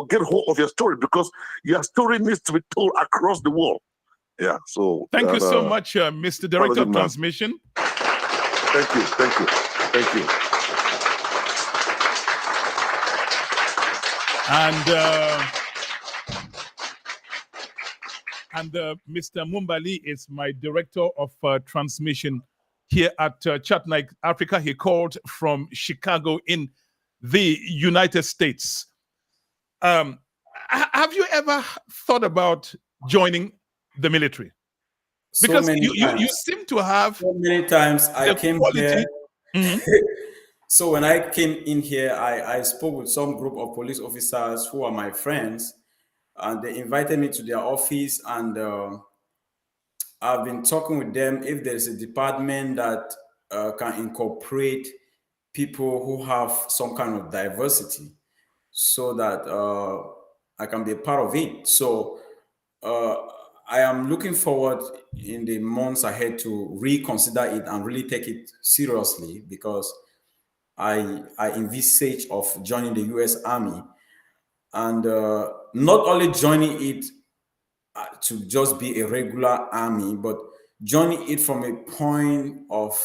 get hold of your story, because your story needs to be told across the world. Yeah. So thank you so much, Mr. Director of Transmission. Thank you. And Mr. Mumbali is my Director of Transmission here at Chatnight Africa. He called from Chicago in the United States. Have you ever thought about joining the military? Because you seem to have so many times. I came here. Mm-hmm. So when I came in here, I spoke with some group of police officers who are my friends, and they invited me to their office, and I've been talking with them if there's a department that can incorporate people who have some kind of diversity, so that I can be a part of it. So I am looking forward in the months ahead to reconsider it and really take it seriously, because I envisage of joining the U.S. Army, and not only joining it to just be a regular army, but joining it from a point of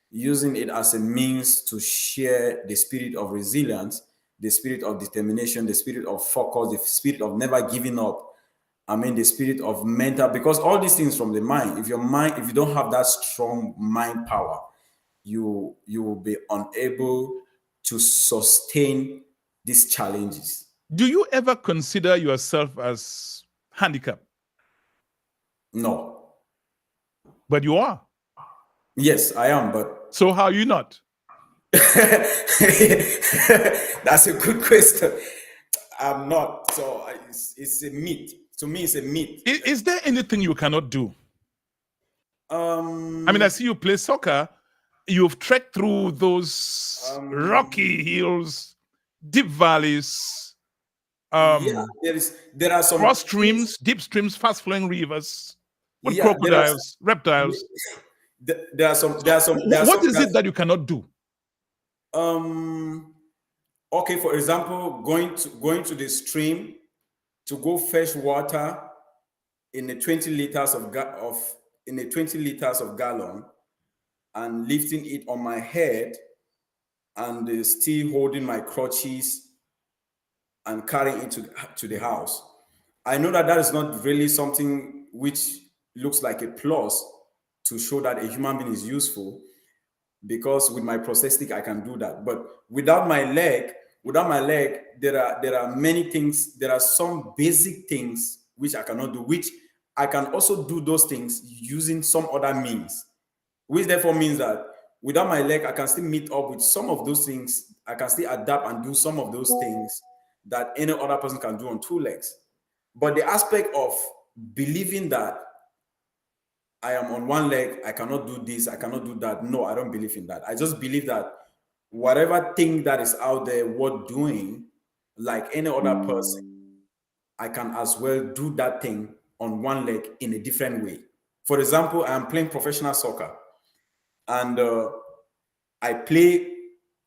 using it as a means to share the spirit of resilience, the spirit of determination, the spirit of focus, the spirit of never giving up. The spirit of mental, because all these things from the mind. If you don't have that strong mind power, you will be unable to sustain these challenges. Do you ever consider yourself as handicapped? No. But you are. Yes, I am, but... So how are you not? That's a good question. I'm not. So it's a myth. To me, it's a myth. Is there anything you cannot do? I see you play soccer. You've trekked through those rocky hills, deep valleys, there are some cross streams, deep streams, fast-flowing rivers, with crocodiles, reptiles. There are some. What is it that you cannot do? Okay, for example, going to the stream to go fetch water in the 20 liters of gallon, and lifting it on my head, and still holding my crutches and carrying it to the house. I know that is not really something which looks like a plus to show that a human being is useful, because with my prosthetic I can do that. But without my leg, there are many things. There are some basic things which I cannot do, which I can also do those things using some other means, which therefore means that without my leg, I can still meet up with some of those things. I can still adapt and do some of those things that any other person can do on two legs. But the aspect of believing that I am on one leg, I cannot do this, I cannot do that. No, I don't believe in that. I just believe that whatever thing that is out there worth doing, like any other person, I can as well do that thing on one leg in a different way. For example, I am playing professional soccer, and I play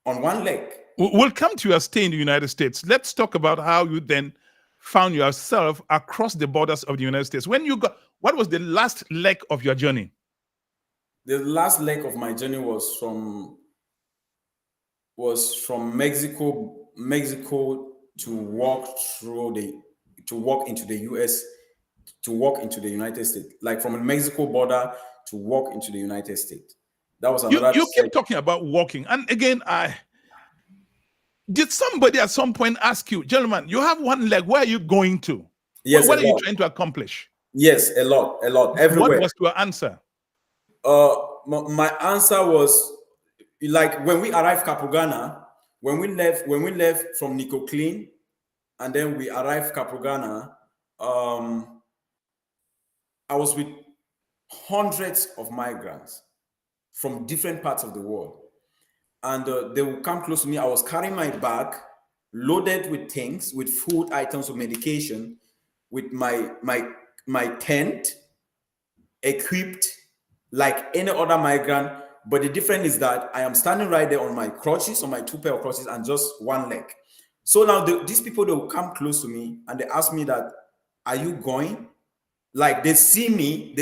on one leg. We'll come to your stay in the United States. Let's talk about how you then found yourself across the borders of the United States. When you got, what was the last leg of your journey? The last leg of my journey was from Mexico to walk into the US, to walk into the United States, like from the Mexico border to walk into the United States. That was another. You keep talking about walking, and again, did somebody at some point ask you, gentlemen, you have one leg, where are you going to? Yes, what are you trying to accomplish? Yes, a lot, everywhere. What was your answer? My answer was, like, when we arrived Capugana, when we left from Nicoclin, and then we arrived Capugana, I was with hundreds of migrants from different parts of the world. And they would come close to me. I was carrying my bag loaded with things, with food items, with medication, with my tent equipped like any other migrant. But the difference is that I am standing right there on my crutches, on my 2 pair of crutches, and just one leg. So now these people, they will come close to me and they ask me that, are you going? Like, they see me,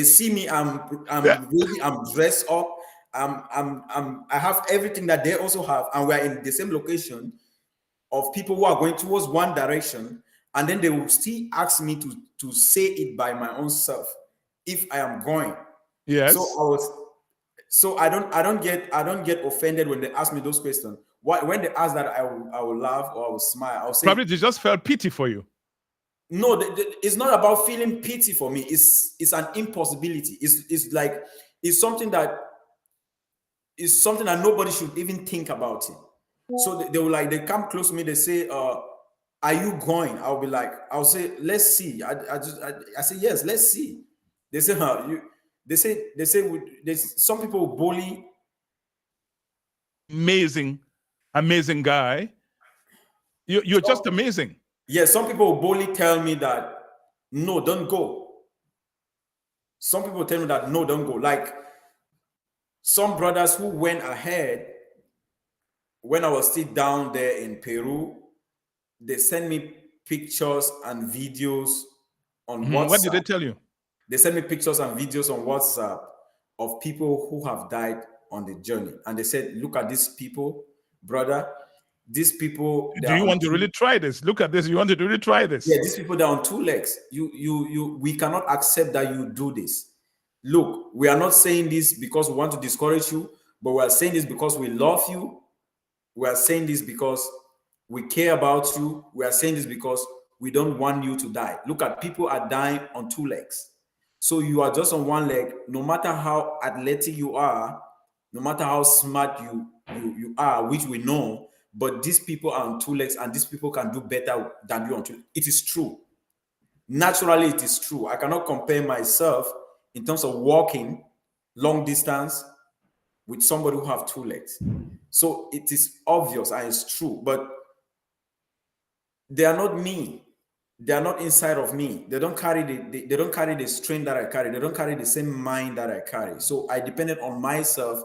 I'm ready, I'm dressed up, I have everything that they also have, and we're in the same location of people who are going towards one direction, and then they will still ask me to say it by my own self if I am going. Yes. So I don't get offended when they ask me those questions. When they ask that, I will laugh or I will smile. I'll say, probably they just felt pity for you. No, it's not about feeling pity for me. It's an impossibility. It's something that nobody should even think about it. So they come close to me. They say, "Are you going?" I'll say, "Let's see." I say, "Yes, let's see." They say, some people bully. Amazing guy. You're just amazing. Yeah, some people boldly tell me that, no, don't go. Some people tell me that, no, don't go. Like, some brothers who went ahead when I was still down there in Peru, they sent me pictures and videos on WhatsApp. What did they tell you? They sent me pictures and videos on WhatsApp of people who have died on the journey. And they said, look at these people, brother. These people. Do you want to really try this? Look at this. You want to really try this? Yeah, these people, they're on 2 legs. We cannot accept that you do this. Look, we are not saying this because we want to discourage you, but we are saying this because we love you. We are saying this because we care about you. We are saying this because we don't want you to die. Look at, people are dying on 2 legs. So you are just on 1 leg. No matter how athletic you are, no matter how smart you are, which we know, but these people are on 2 legs, and these people can do better than you on 2 legs. It is true. Naturally, it is true. I cannot compare myself in terms of walking long distance with somebody who have 2 legs. So it is obvious and it's true, but they are not me. They are not inside of me. They don't carry the strength that I carry. They don't carry the same mind that I carry. So I depended on myself,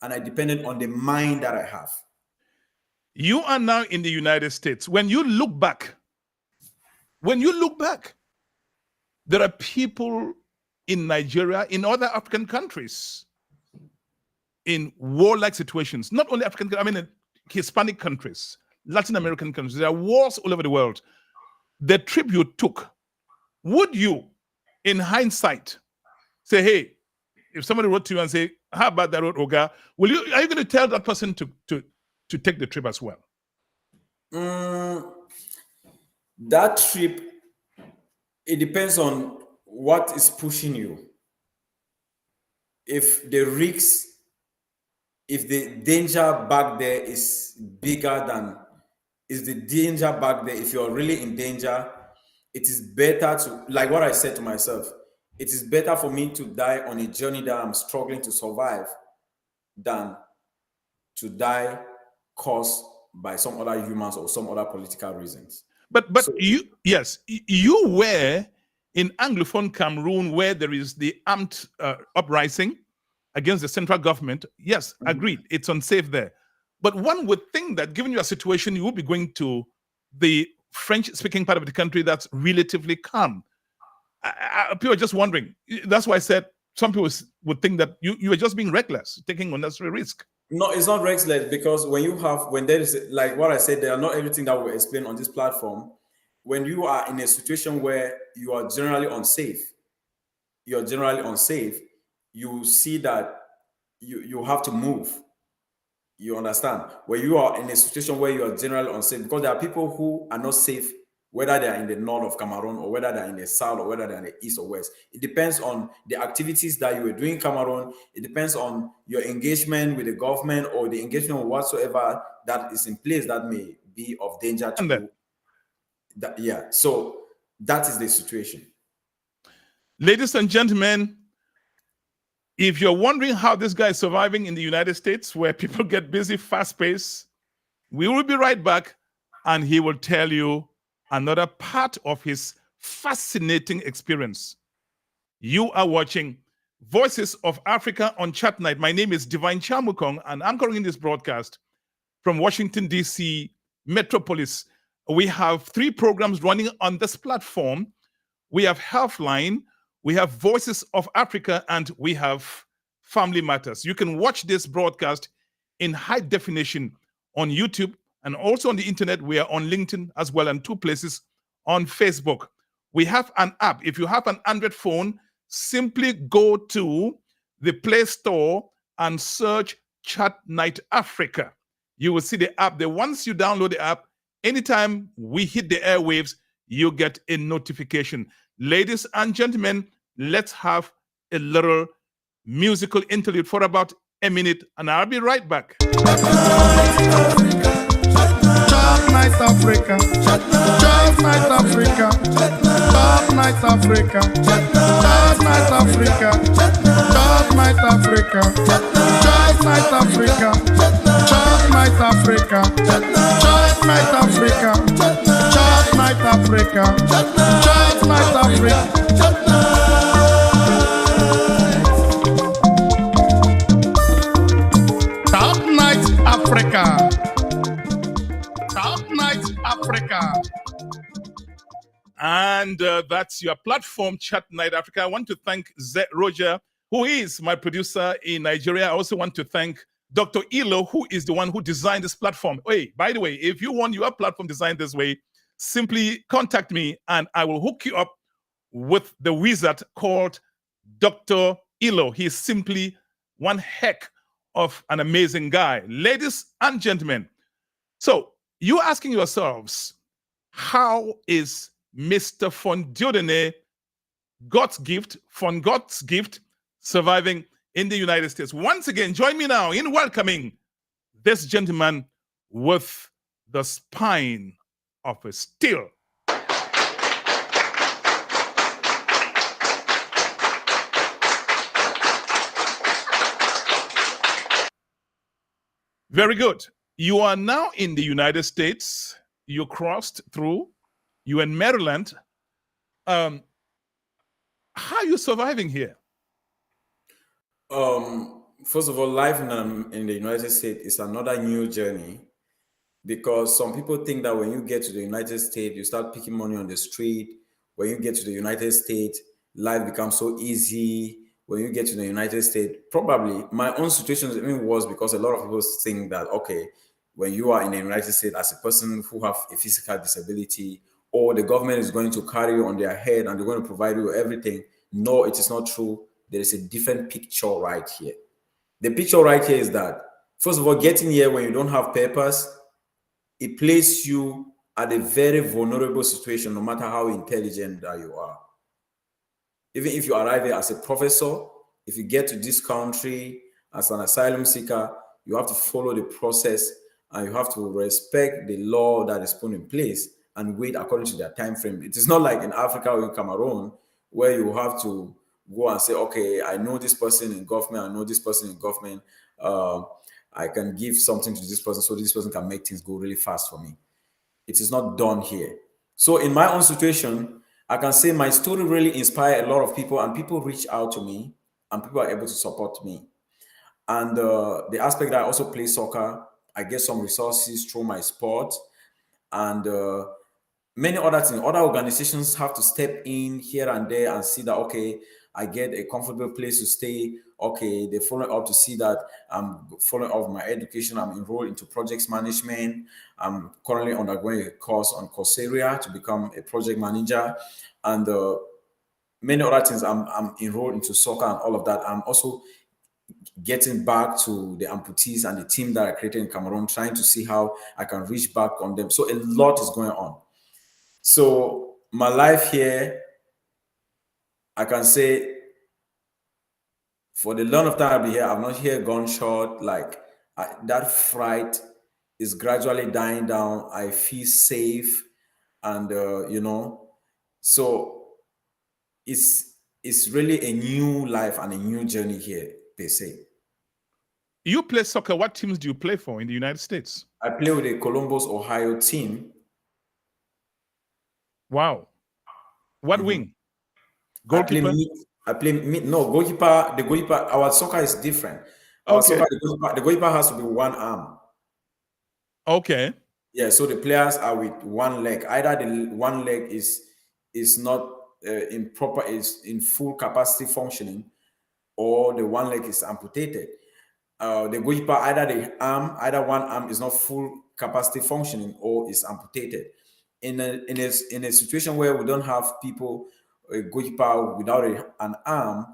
and I depended on the mind that I have. You are now in the United States. When you look back, there are people in Nigeria, in other African countries, in warlike situations, not only African, I mean, Hispanic countries, Latin American countries. There are wars all over the world. The trip you took, would you, in hindsight, say, hey, if somebody wrote to you and say, how about that road, Oga? Are you going to tell that person to take the trip as well? That trip, it depends on what is pushing you. If the risks, if the danger back there is bigger than, is the danger back there, if you're really in danger, it is better to, like what I said to myself, it is better for me to die on a journey that I'm struggling to survive than to die caused by some other humans or some other political reasons. But you were in Anglophone Cameroon where there is the armed uprising against the central government. Yes, agreed. It's unsafe there. But one would think that given your situation, you would be going to the French-speaking part of the country that's relatively calm. People are just wondering. That's why I said some people would think that you are just being reckless, taking unnecessary risk. No, it's not reckless, because when there is, like what I said, there are not everything that will explain on this platform. When you are in a situation where you are generally unsafe, you see that you have to move. You understand? Where you are in a situation where you are generally unsafe, because there are people who are not safe, whether they are in the north of Cameroon or whether they're in the south or whether they're in the east or west. It depends on the activities that you were doing in Cameroon. It depends on your engagement with the government or the engagement whatsoever that is in place that may be of danger to you. So that is the situation. Ladies and gentlemen, if you're wondering how this guy is surviving in the United States, where people get busy, fast-paced, we will be right back, and he will tell you another part of his fascinating experience. You are watching Voices of Africa on Chat Night. My name is Divine Chamukong, and I'm covering this broadcast from Washington, D.C. Metropolis. We have 3 programs running on this platform. We have Healthline, we have Voices of Africa, and we have Family Matters. You can watch this broadcast in high definition on YouTube, and also on the internet. We are on LinkedIn as well, and 2 places on Facebook. We have an app. If you have an Android phone, simply go to the Play Store and search Chat Night Africa. You will see the app there. Once you download the app, anytime we hit the airwaves, you get a notification. Ladies and gentlemen, let's have a little musical interlude for about a minute, and I'll be right back. Chat Night Africa, Chat Night Africa, Chat Night Africa, Chat Night Africa, Chat Night Africa, Chat Night Africa, Chat Night Africa, Chat Night Africa, Chat Night Africa, Chat Night Africa. Top Night Africa. Top Night Africa. And that's your platform, Chat Night Africa. I want to thank Zed Roger, who is my producer in Nigeria. I also want to thank Dr. Ilo, who is the one who designed this platform. Hey, by the way, if you want your platform designed this way, simply contact me and I will hook you up with the wizard called Dr. Ilo. He's simply one heck of an amazing guy. Ladies and gentlemen, so you're asking yourselves, how is Mr. Von Diodene, God's gift, surviving in the United States? Once again, join me now in welcoming this gentleman with the spine of a steel. Very good. You are now in the United States. You crossed through. You're in Maryland. How are you surviving here? First of all, life in the United States is another new journey, because some people think that when you get to the United States, you start picking money on the street. When you get to the United States, life becomes so easy. When you get to the United States, probably my own situation is even worse, because a lot of people think that, okay, when you are in the United States as a person who have a physical disability or the government is going to carry you on their head and they're going to provide you with everything. No, it is not true. There is a different picture right here. The picture right here is that, first of all, getting here when you don't have papers, it places you at a very vulnerable situation, no matter how intelligent that you are. Even if you arrive here as a professor, if you get to this country as an asylum seeker, you have to follow the process and you have to respect the law that is put in place and wait according to their time frame. It is not like in Africa or in Cameroon where you have to go and say, okay, I know this person in government, I know this person in government. I can give something to this person so this person can make things go really fast for me. It is not done here. So in my own situation, I can say my story really inspired a lot of people, and people reach out to me and people are able to support me. And the aspect that I also play soccer, I get some resources through my sport, and many other things. Other organizations have to step in here and there and see that, okay, I get a comfortable place to stay. Okay, they follow up to see that I'm following up my education. I'm enrolled into projects management. I'm currently undergoing a course on Coursera to become a project manager, and many other things. I'm enrolled into soccer and all of that. I'm also getting back to the amputees and the team that I created in Cameroon, trying to see how I can reach back on them. So a lot is going on. So my life here, I can say, for the long of time I'll be here, I've not heard gunshot. Like that fright is gradually dying down. I feel safe, and so it's really a new life and a new journey here, per se. You play soccer. What teams do you play for in the United States? I play with the Columbus, Ohio team. Wow. What wing? Goalkeeper? I play mid. No, goalkeeper. The goalkeeper. Our soccer is different. Our Okay. soccer, the goalkeeper has to be one arm. Okay. Yeah. So the players are with one leg. Either the one leg is not is in full capacity functioning, or the one leg is amputated. The goalkeeper, either one arm is not full capacity functioning or is amputated. In a situation where we don't have people, a goalkeeper without an arm,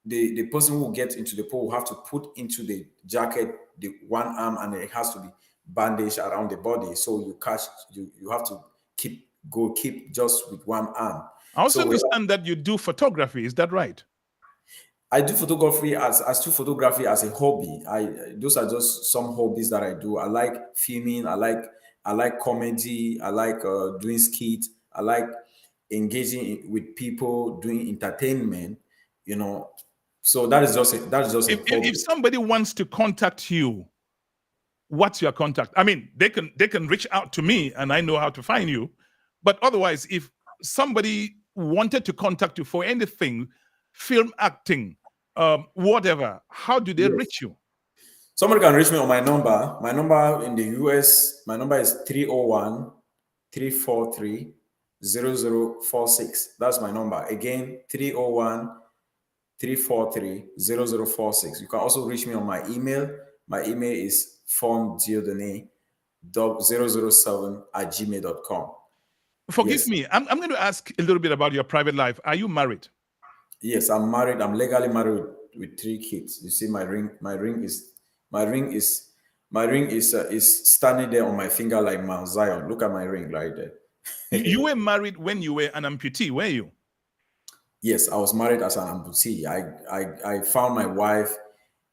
the person who gets into the pool will have to put into the jacket the one arm, and it has to be bandaged around the body. So you have to keep just with one arm. I also understand that you do photography. Is that right? I do photography as a hobby. Those are just some hobbies that I do. I like filming. I like comedy. I like doing skits. I like engaging with people, doing entertainment. So that is just a hobby. If somebody wants to contact you, what's your contact? I mean, they can reach out to me, and I know how to find you. But otherwise, if somebody wanted to contact you for anything, film acting, whatever, how do they reach you? Somebody can reach me on my number. My number in the US, my number is 301-343-0046. That's my number. Again, 301-343-0046. You can also reach me on my email. My email is fonddiodone007@gmail.com. Forgive me. I'm going to ask a little bit about your private life. Are you married? Yes, I'm married. I'm legally married with 3 kids. You see, my ring is standing there on my finger like Mount Zion. Look at my ring right there. You were married when you were an amputee, were you? Yes, I was married as an amputee. I found my wife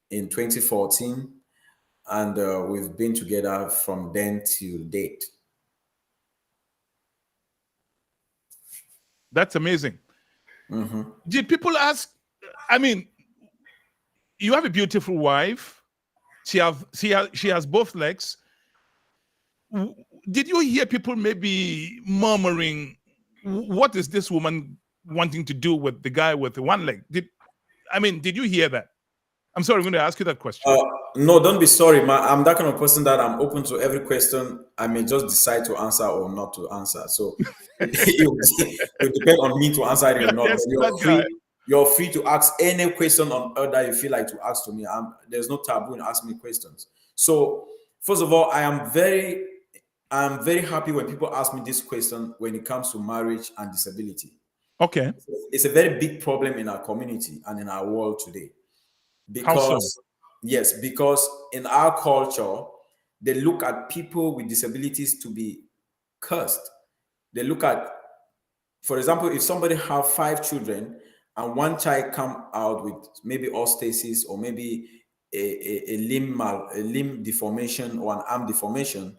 in 2014, and we've been together from then till date. That's amazing. Mm-hmm. Did people ask? I mean, you have a beautiful wife. She has both legs. Did you hear people maybe murmuring, "What is this woman wanting to do with the guy with the one leg?" Did you hear that? I'm sorry, I'm going to ask you that question. No, don't be sorry. I'm that kind of person that I'm open to every question. I may just decide to answer or not to answer. So it depends on me to answer it or not. Yes, you're free to ask any question on earth that you feel like to ask to me. There's no taboo in asking me questions. So first of all, I am I'm very happy when people ask me this question when it comes to marriage and disability. Okay. It's a very big problem in our community and in our world today. How so? Because in our culture, they look at people with disabilities to be cursed. They look at, for example, if somebody have 5 children and one child come out with maybe orthostasis or maybe a limb deformation or an arm deformation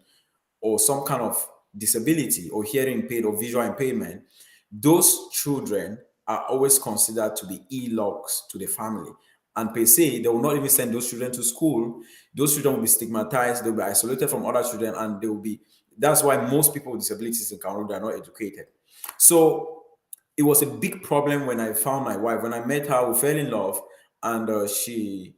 or some kind of disability or hearing impaired or visual impairment, those children are always considered to be e-logs to the family. And per se, they will not even send those children to school. Those children will be stigmatized, they'll be isolated from other children, and they will be, that's why most people with disabilities in Cameroon are not educated. So it was a big problem when I found my wife. When I met her, we fell in love, and she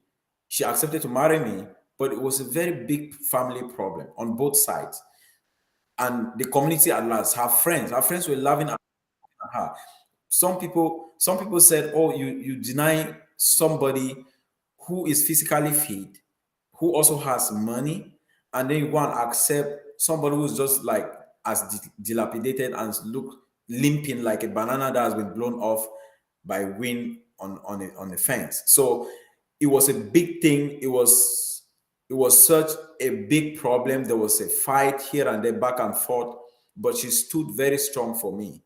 accepted to marry me. But it was a very big family problem on both sides, and the community at large. Her friends were laughing at her. Some people said, "Oh, you deny somebody who is physically fit, who also has money, and then you go and accept somebody who's just like as dilapidated and look limping like a banana that has been blown off by wind on the fence." So it was a big thing. It was such a big problem. There was a fight here and there, back and forth, but she stood very strong for me,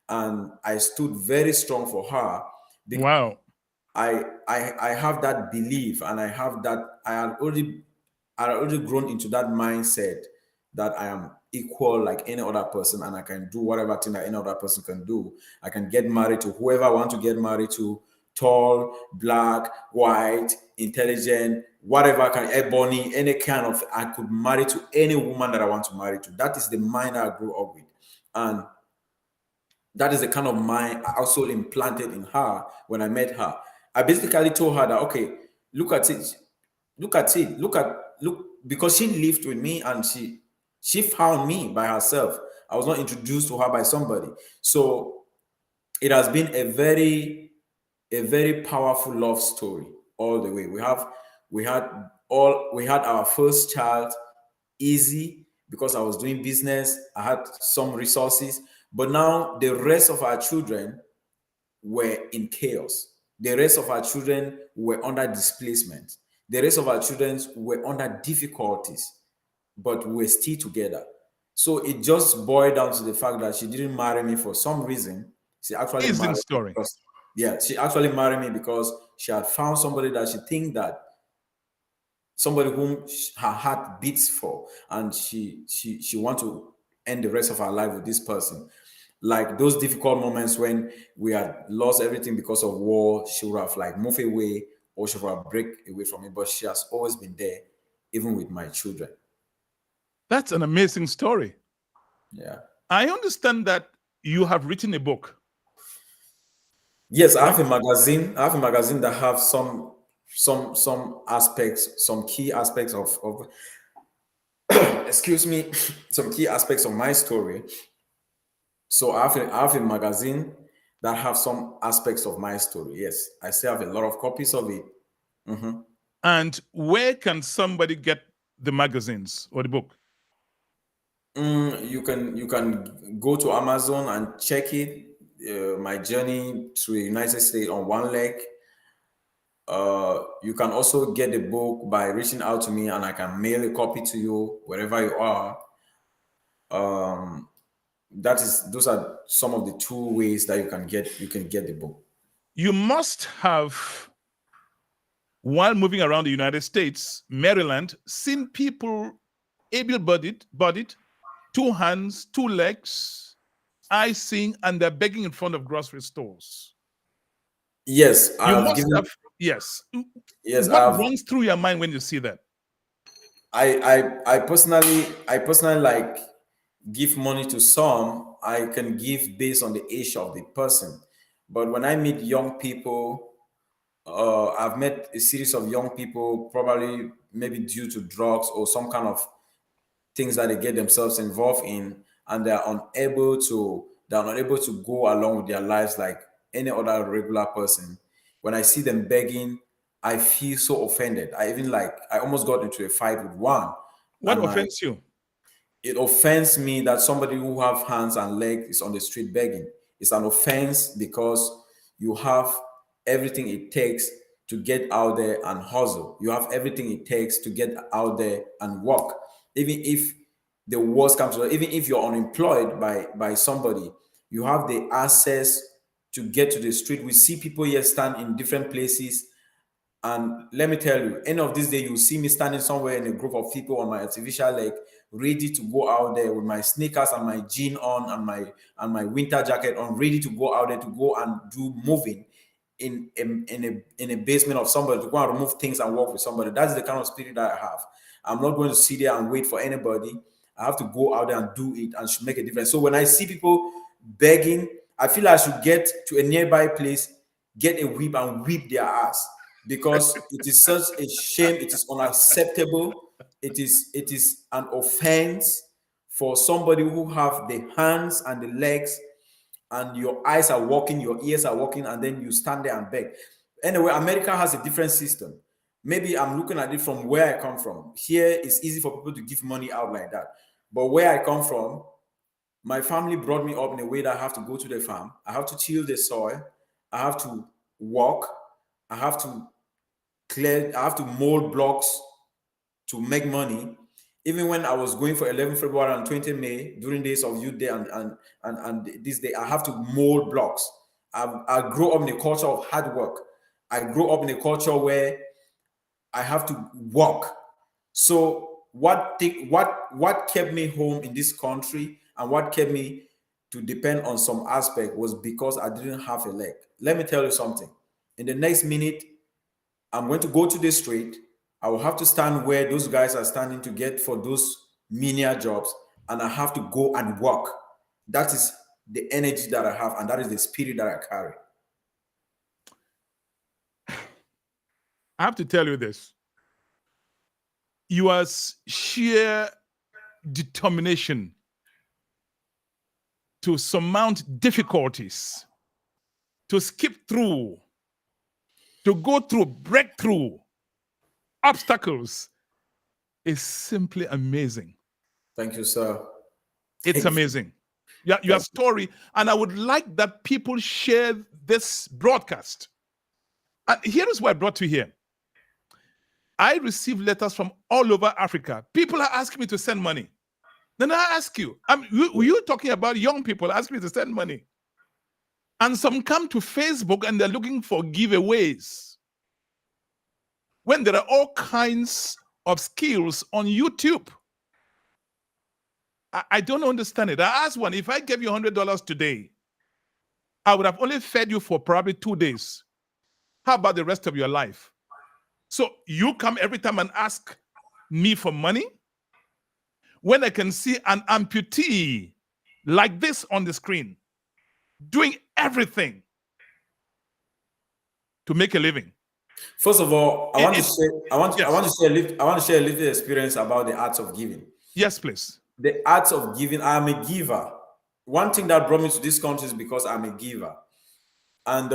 and I stood very strong for her. Because Wow. I have that belief, and I have that I had already grown into that mindset that I am equal like any other person, and I can do whatever thing that any other person can do. I can get married to whoever I want to get married to, tall, black, white, intelligent, whatever I can, ebony, any kind of, I could marry to any woman that I want to marry to. That is the mind I grew up with. And that is the kind of mind I also implanted in her when I met her. I basically told her that, okay, look at it, because she lived with me and she found me by herself. I was not introduced to her by somebody. So it has been a very powerful love story all the way. We had our first child easy because I was doing business. I had some resources, but now the rest of our children were in chaos. The rest of our children were under displacement. The rest of our children were under difficulties, but we're still together. So it just boiled down to the fact that she didn't marry me for some reason. She actually Amazing married me story. because, yeah, she actually married me because she had found somebody that she think that somebody whom her heart beats for, and she want to end the rest of her life with this person. Like those difficult moments when we had lost everything because of war, she would have like moved away or she would have break away from me. But she has always been there, even with my children. That's an amazing story. Yeah. I understand that you have written a book. Yes, I have a magazine. I have a magazine that have some aspects, some key aspects of excuse me, some key aspects of my story. So I have a magazine that have some aspects of my story. Yes, I still have a lot of copies of it. And where can somebody get the magazines or the book? You can go to Amazon and check it. My journey to the United States on one leg. You can also get the book by reaching out to me, and I can mail a copy to you wherever you are. Those are some of the 2 ways that you can get the book. You must have, while moving around the United States, Maryland, seen people able-bodied, 2 hands, 2 legs, eyes seeing, and they're begging in front of grocery stores. Yes, yes. Yes, What runs through your mind when you see that? I personally like give money to some. I can give based on the age of the person, but when I meet young people, I've met a series of young people, probably maybe due to drugs or some kind of things that they get themselves involved in, and they're unable to go along with their lives like any other regular person. When I see them begging, I feel so offended. I almost got into a fight with one. What And offends you? it offends me that somebody who have hands and legs is on the street begging. It's an offense because you have everything it takes to get out there and hustle. You have everything it takes to get out there and work. Even if the worst comes to it, even if you're unemployed by somebody, you have the access to get to the street. We see people here stand in different places. And let me tell you, end of this day, you'll see me standing somewhere in a group of people on my artificial leg, ready to go out there with my sneakers and my jean on and my winter jacket on, ready to go out there to go and do moving in a basement of somebody, to go and remove things and work with somebody. That's the kind of spirit that I have. I'm not going to sit there and wait for anybody. I have to go out there and do it and should make a difference. So when I see people begging, I feel I should get to a nearby place, get a whip and whip their ass, because it is such a shame. It is unacceptable. It is an offense for somebody who have the hands and the legs and your eyes are working, your ears are working, and then you stand there and beg. Anyway, America has a different system. Maybe I'm looking at it from where I come from. Here, it's easy for people to give money out like that. But where I come from, my family brought me up in a way that I have to go to the farm. I have to till the soil. I have to walk. I have to mold blocks to make money. Even when I was going for 11 February and 20 May, during days of youth day and this day, I have to mold blocks. I grew up in a culture of hard work. I grew up in a culture where I have to work. So what kept me home in this country and what kept me to depend on some aspect was because I didn't have a leg. Let me tell you something. In the next minute, I'm going to go to the street. I will have to stand where those guys are standing to get for those menial jobs, and I have to go and work. That is the energy that I have, and that is the spirit that I carry. I have to tell you this. Your sheer determination to surmount difficulties, to skip through, to go through, break through obstacles is simply amazing. Thank you, sir. It's amazing. Your story, and I would like that people share this broadcast. And here is what I brought you here. I receive letters from all over Africa. People are asking me to send money. Then I ask you, were you talking about young people asking me to send money? And some come to Facebook and they're looking for giveaways, when there are all kinds of skills on YouTube. I don't understand it. I asked one, if I gave you $100 today, I would have only fed you for probably 2 days. How about the rest of your life? So you come every time and ask me for money? When I can see an amputee like this on the screen, doing everything to make a living. First of all, I want to share a little experience about the art of giving. Yes, please. The art of giving. I am a giver. One thing that brought me to this country is because I'm a giver, and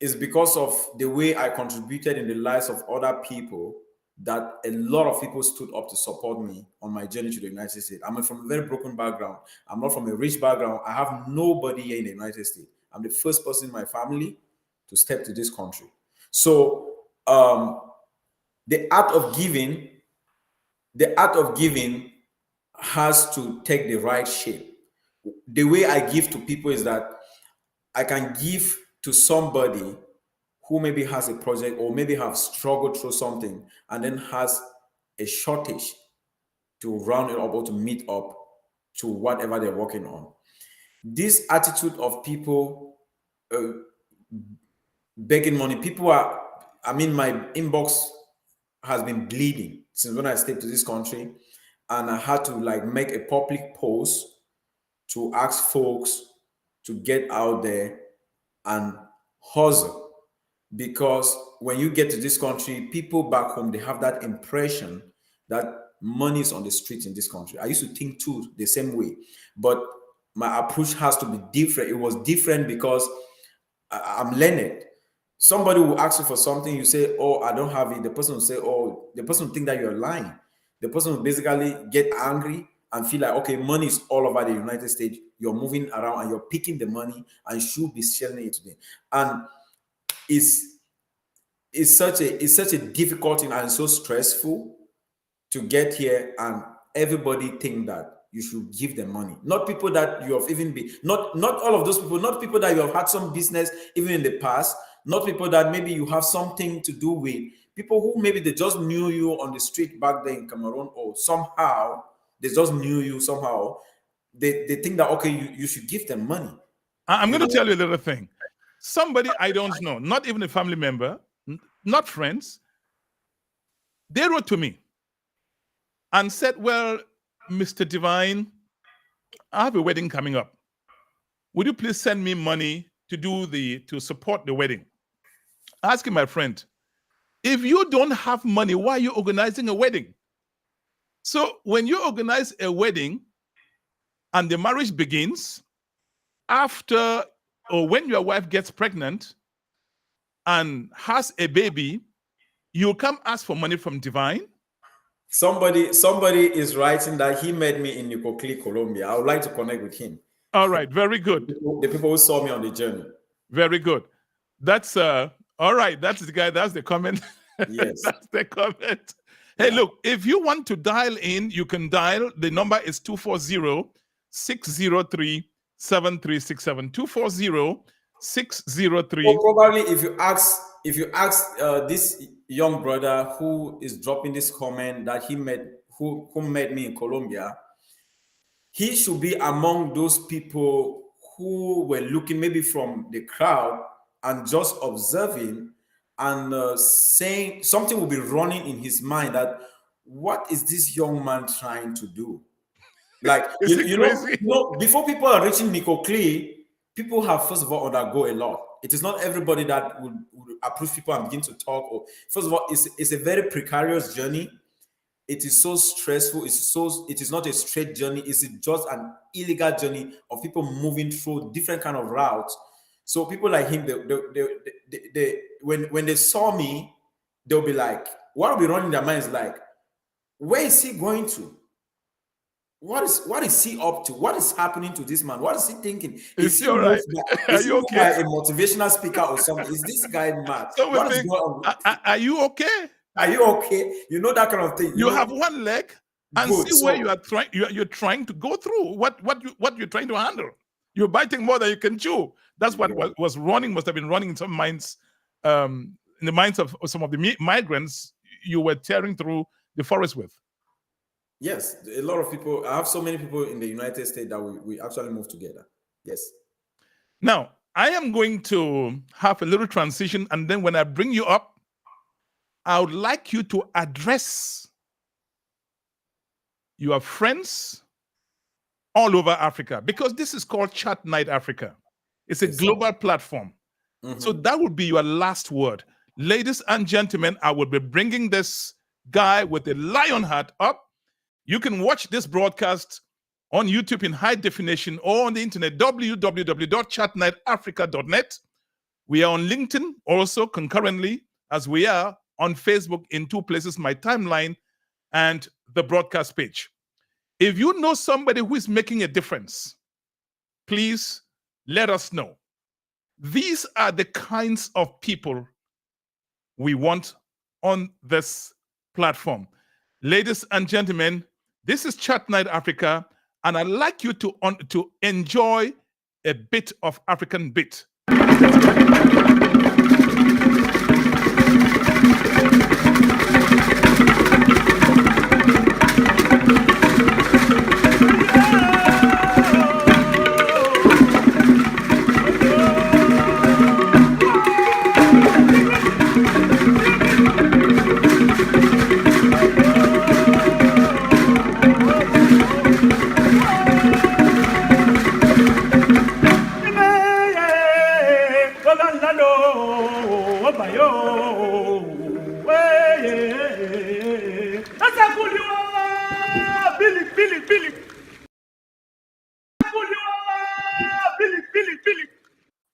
it's because of the way I contributed in the lives of other people that a lot of people stood up to support me on my journey to the United States. I'm from a very broken background. I'm not from a rich background. I have nobody here in the United States. I'm the first person in my family to step to this country. So the art of giving has to take the right shape. The way I give to people is that I can give to somebody who maybe has a project or maybe have struggled through something and then has a shortage to round it up or to meet up to whatever they're working on. This attitude of people begging money, my inbox has been bleeding since when I stepped to this country, and I had to make a public post to ask folks to get out there and hustle. Because when you get to this country, people back home, they have that impression that money is on the street in this country. I used to think too the same way, but my approach has to be different. It was different because I'm learned. Somebody will ask you for something, you say, oh, I don't have it. The person will say, oh, the person will think that you're lying. The person will basically get angry and feel like, okay, money is all over the United States. You're moving around and you're picking the money and should be sharing it today. And it's such a difficult thing and so stressful to get here, and everybody think that you should give them money. Not people that you have even been, not all of those people, not people that you have had some business even in the past, not people that maybe you have something to do with, people who maybe they just knew you on the street back there in Cameroon, or somehow they just knew you somehow. They think that, okay, you should give them money. I'm going to tell you a little thing. Somebody I don't know, not even a family member, not friends, they wrote to me and said, well, Mr. Divine, I have a wedding coming up. Would you please send me money to support the wedding? Asking my friend, if you don't have money, why are you organizing a wedding? So when you organize a wedding and the marriage begins, after or when your wife gets pregnant and has a baby, you come ask for money from Divine. Somebody is writing that he met me in Nicoclí, Colombia. I would like to connect with him. All right, very good. The people who saw me on the journey. Very good. That's all right. That's the guy. That's the comment. Yes. That's the comment. Hey, look, if you want to dial in, you can dial. The number is 240-603-7367. 240-603. Or probably if you ask this young brother who is dropping this comment that he met, who met me in Colombia, he should be among those people who were looking maybe from the crowd and just observing and saying something will be running in his mind that what is this young man trying to do? Like, you know, before people are reaching Nicoclí, people have first of all undergo a lot. It is not everybody that would approach people and begin to talk. Or first of all, it's a very precarious journey. It is so stressful. It is not a straight journey. It's just an illegal journey of people moving through different kind of routes. So people like him, when they saw me, they'll be like, what will be running in their minds like, where is he going to? What is he up to? What is happening to this man? What is he thinking? Is he all right? Are you okay? A motivational speaker or something? Is this guy mad? So what is going on? Are you okay? Are you okay? You know that kind of thing. You have one leg and good. See where you are trying. You're trying to go through. What you're trying to handle. You're biting more than you can chew. That's what was running. Must have been running in some minds, in the minds of some of the migrants you were tearing through the forest with. Yes, a lot of people. I have so many people in the United States that we actually move together. Yes. Now, I am going to have a little transition, and then when I bring you up, I would like you to address your friends all over Africa, because this is called Chat Night Africa. It's a global platform. Mm-hmm. So that would be your last word. Ladies and gentlemen, I will be bringing this guy with a lion heart up. You can watch this broadcast on YouTube in high definition or on the internet, www.chatnightafrica.net. We are on LinkedIn also concurrently, as we are on Facebook in two places, my timeline and the broadcast page. If you know somebody who is making a difference, please let us know. These are the kinds of people we want on this platform. Ladies and gentlemen, this is Chat Night Africa, and I'd like you to enjoy a bit of African beat.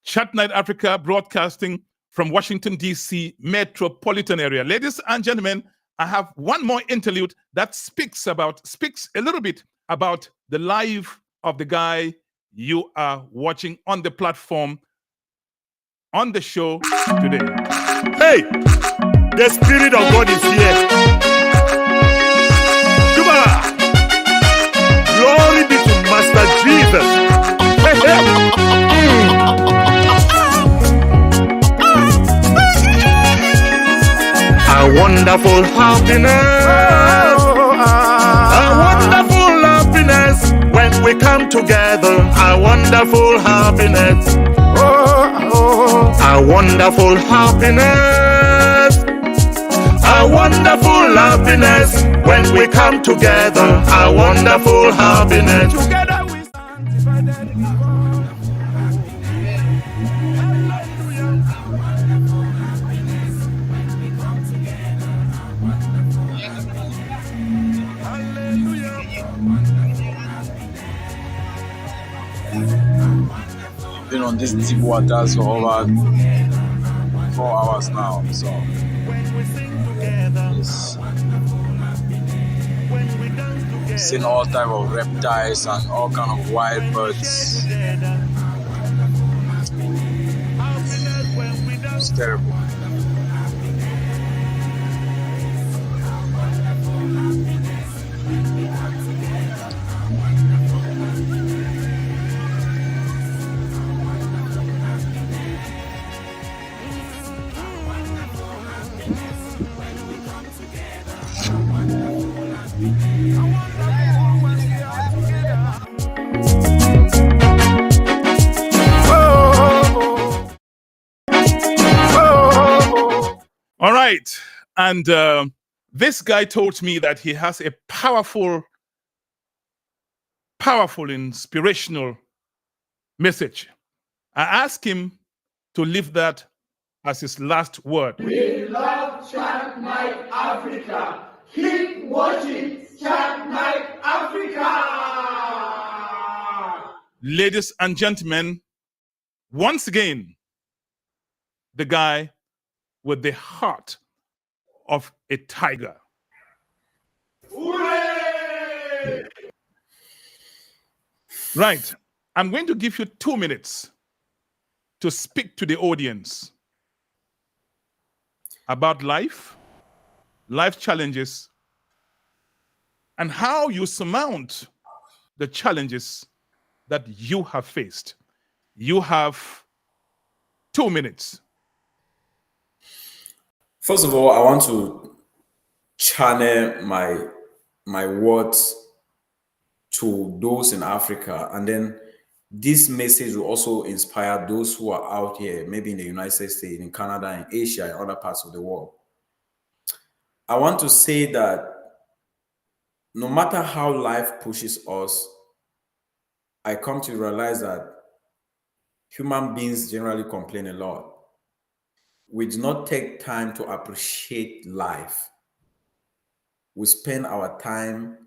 Chat Night Africa, broadcasting from Washington, D.C. metropolitan area. Ladies and gentlemen, I have one more interlude that speaks a little bit about the life of the guy you are watching on the platform, on the show today. Hey, the Spirit of God is here. Juba! Glory be to Master Jesus. Hey, hey. A wonderful happiness. A wonderful happiness when we come together. A wonderful happiness. A wonderful happiness. A wonderful happiness when we come together. A wonderful happiness. Together we stand divided. Been on this deep waters for over 4 hours now, so seen all type of reptiles and all kind of wild birds. It's terrible. All right. And this guy told me that he has a powerful, inspirational message. I asked him to leave that as his last word. We love Chat Night Africa. Keep watching Chat Night Africa. Ladies and gentlemen, once again, the guy with the heart of a tiger. Hooray! Right. I'm going to give you 2 minutes to speak to the audience about life challenges, and how you surmount the challenges that you have faced. You have 2 minutes. First of all, I want to channel my words to those in Africa, and then this message will also inspire those who are out here, maybe in the United States, in Canada, in Asia, and other parts of the world. I want to say that no matter how life pushes us, I come to realize that human beings generally complain a lot. We do not take time to appreciate life. We spend our time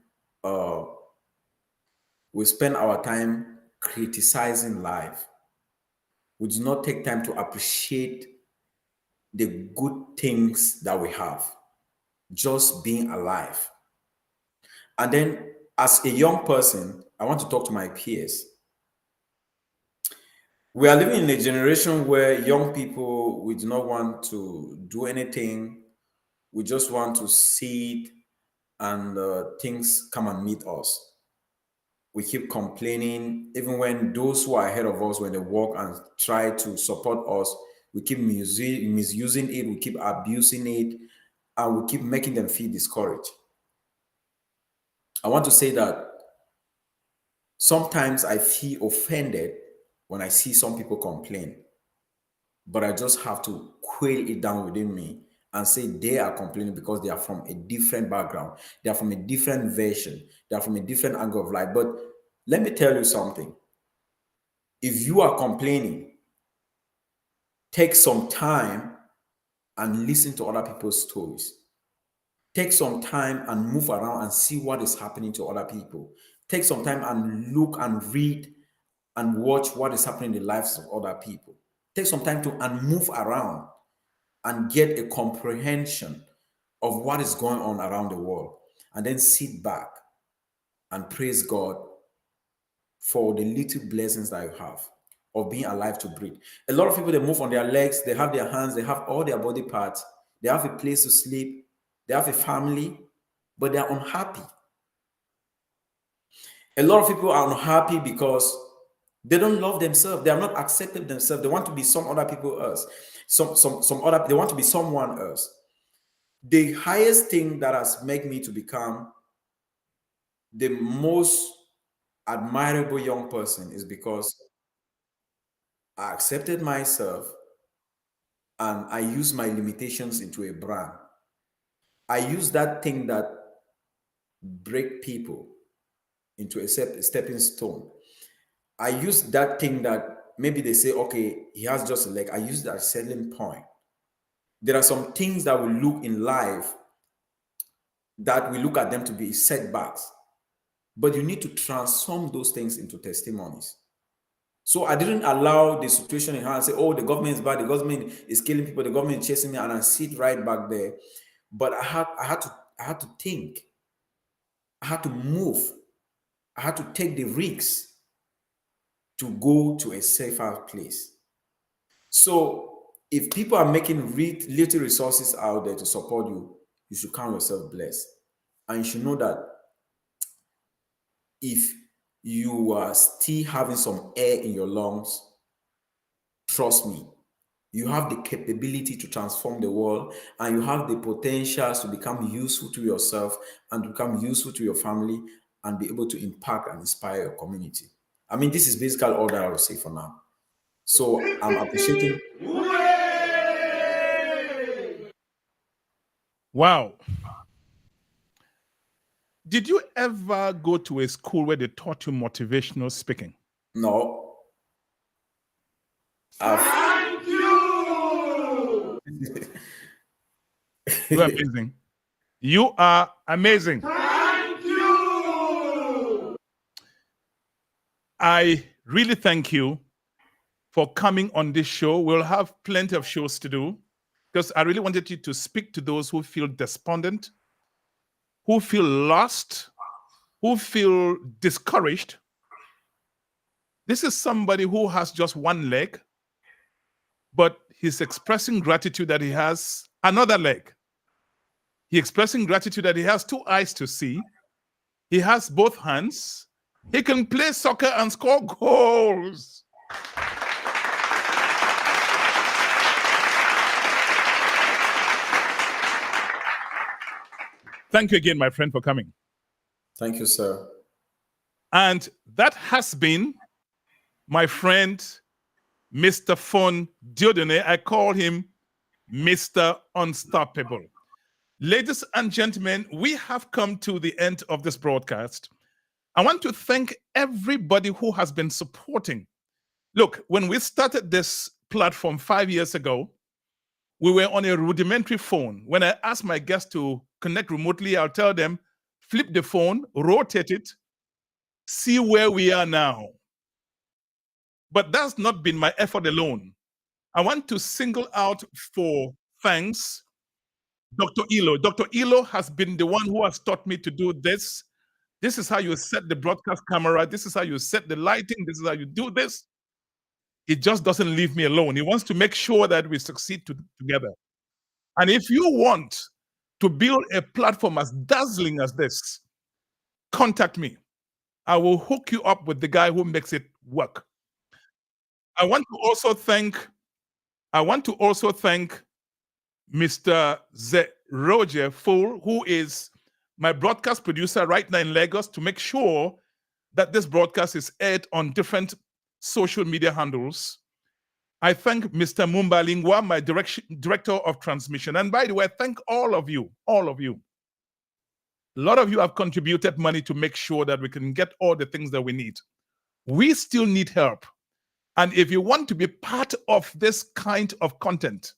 criticizing life. We do not take time to appreciate the good things that we have, just being alive. And then as a young person, I want to talk to my peers. We are living in a generation where young people, we do not want to do anything. We just want to see it and things come and meet us. We keep complaining, even when those who are ahead of us, when they walk and try to support us, we keep misusing it, we keep abusing it, and we keep making them feel discouraged. I want to say that sometimes I feel offended when I see some people complain, but I just have to quail it down within me and say they are complaining because they are from a different background. They are from a different version. They are from a different angle of life. But let me tell you something. If you are complaining, take some time and listen to other people's stories. Take some time and move around and see what is happening to other people. Take some time and look and read and watch what is happening in the lives of other people. Take some time and move around and get a comprehension of what is going on around the world. And then sit back and praise God for the little blessings that you have of being alive to breathe. A lot of people, they move on their legs, they have their hands, they have all their body parts, they have a place to sleep, they have a family, but they are unhappy. A lot of people are unhappy because they don't love themselves. They are not accepting themselves. They want to be some other people else. They want to be someone else. The highest thing that has made me to become the most admirable young person is because I accepted myself and I use my limitations into a brand. I use that thing that break people into a stepping stone. I use that thing that maybe they say, okay, he has just a leg. I use that selling point. There are some things that we look in life that we look at them to be setbacks, but you need to transform those things into testimonies. So I didn't allow the situation in hand and say, oh, the government is bad, the government is killing people, the government is chasing me, and I sit right back there. But I had to think. I had to move. I had to take the risks to go to a safer place. So if people are making little resources out there to support you, you should count yourself blessed. And you should know that if you are still having some air in your lungs, trust me, you have the capability to transform the world, and you have the potential to become useful to yourself and become useful to your family and be able to impact and inspire your community. I mean, this is basically all that I will say for now. So I'm appreciating. Wow. Did you ever go to a school where they taught you motivational speaking? No. Thank you. You're amazing. You are amazing. Thank you. I really thank you for coming on this show. We'll have plenty of shows to do because I really wanted you to speak to those who feel despondent, who feel lost, who feel discouraged. This is somebody who has just one leg, but he's expressing gratitude that he has another leg. He's expressing gratitude that he has two eyes to see. He has both hands. He can play soccer and score goals. Thank you again, my friend, for coming. Thank you, sir. And that has been my friend, Mr. Fon Diodone. I call him Mr. Unstoppable. Ladies and gentlemen, we have come to the end of this broadcast. I want to thank everybody who has been supporting. Look, when we started this platform 5 years ago, we were on a rudimentary phone. When I ask my guests to connect remotely, I'll tell them, flip the phone, rotate it, see where we are now. But that's not been my effort alone. I want to single out for thanks Dr. Elo. Dr. Elo has been the one who has taught me to do this. This is how you set the broadcast camera. This is how you set the lighting. This is how you do this. He just doesn't leave me alone. He wants to make sure that we succeed together. And if you want to build a platform as dazzling as this, contact me. I will hook you up with the guy who makes it work. I want to also thank Mr. Roger Full, who is my broadcast producer right now in Lagos, to make sure that this broadcast is aired on different social media handles. I thank Mr. Mumba Lingwa, my director of transmission. And by the way, I thank all of you. A lot of you have contributed money to make sure that we can get all the things that we need. We still need help. And if you want to be part of this kind of content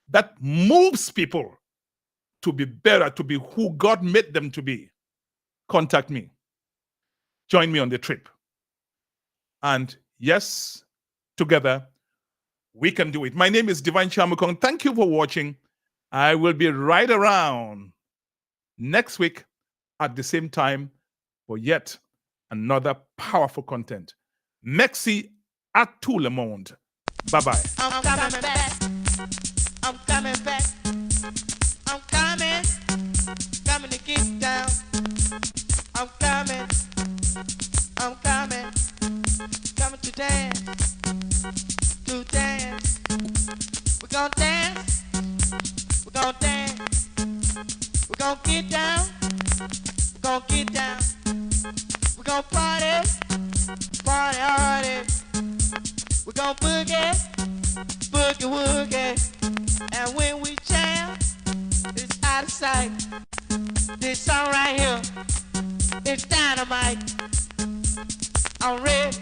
that moves people to be better, to be who God made them to be, contact me. Join me on the trip. And yes, together, we can do it. My name is Divine Chamukong. Thank you for watching. I will be right around next week at the same time for yet another powerful content. Merci à tout le monde. Bye-bye. I'm coming back. I'm coming back. I'm coming. Coming to get down. I'm coming. I'm coming. Coming to dance. To dance. We're gonna dance. We're gonna dance. We're gonna get down. We're gonna get down. We're gonna party. Party hardy. We're gonna boogie. Boogie woogie. And when we jam, it's out of sight. This song right here, it's dynamite. I'm ready.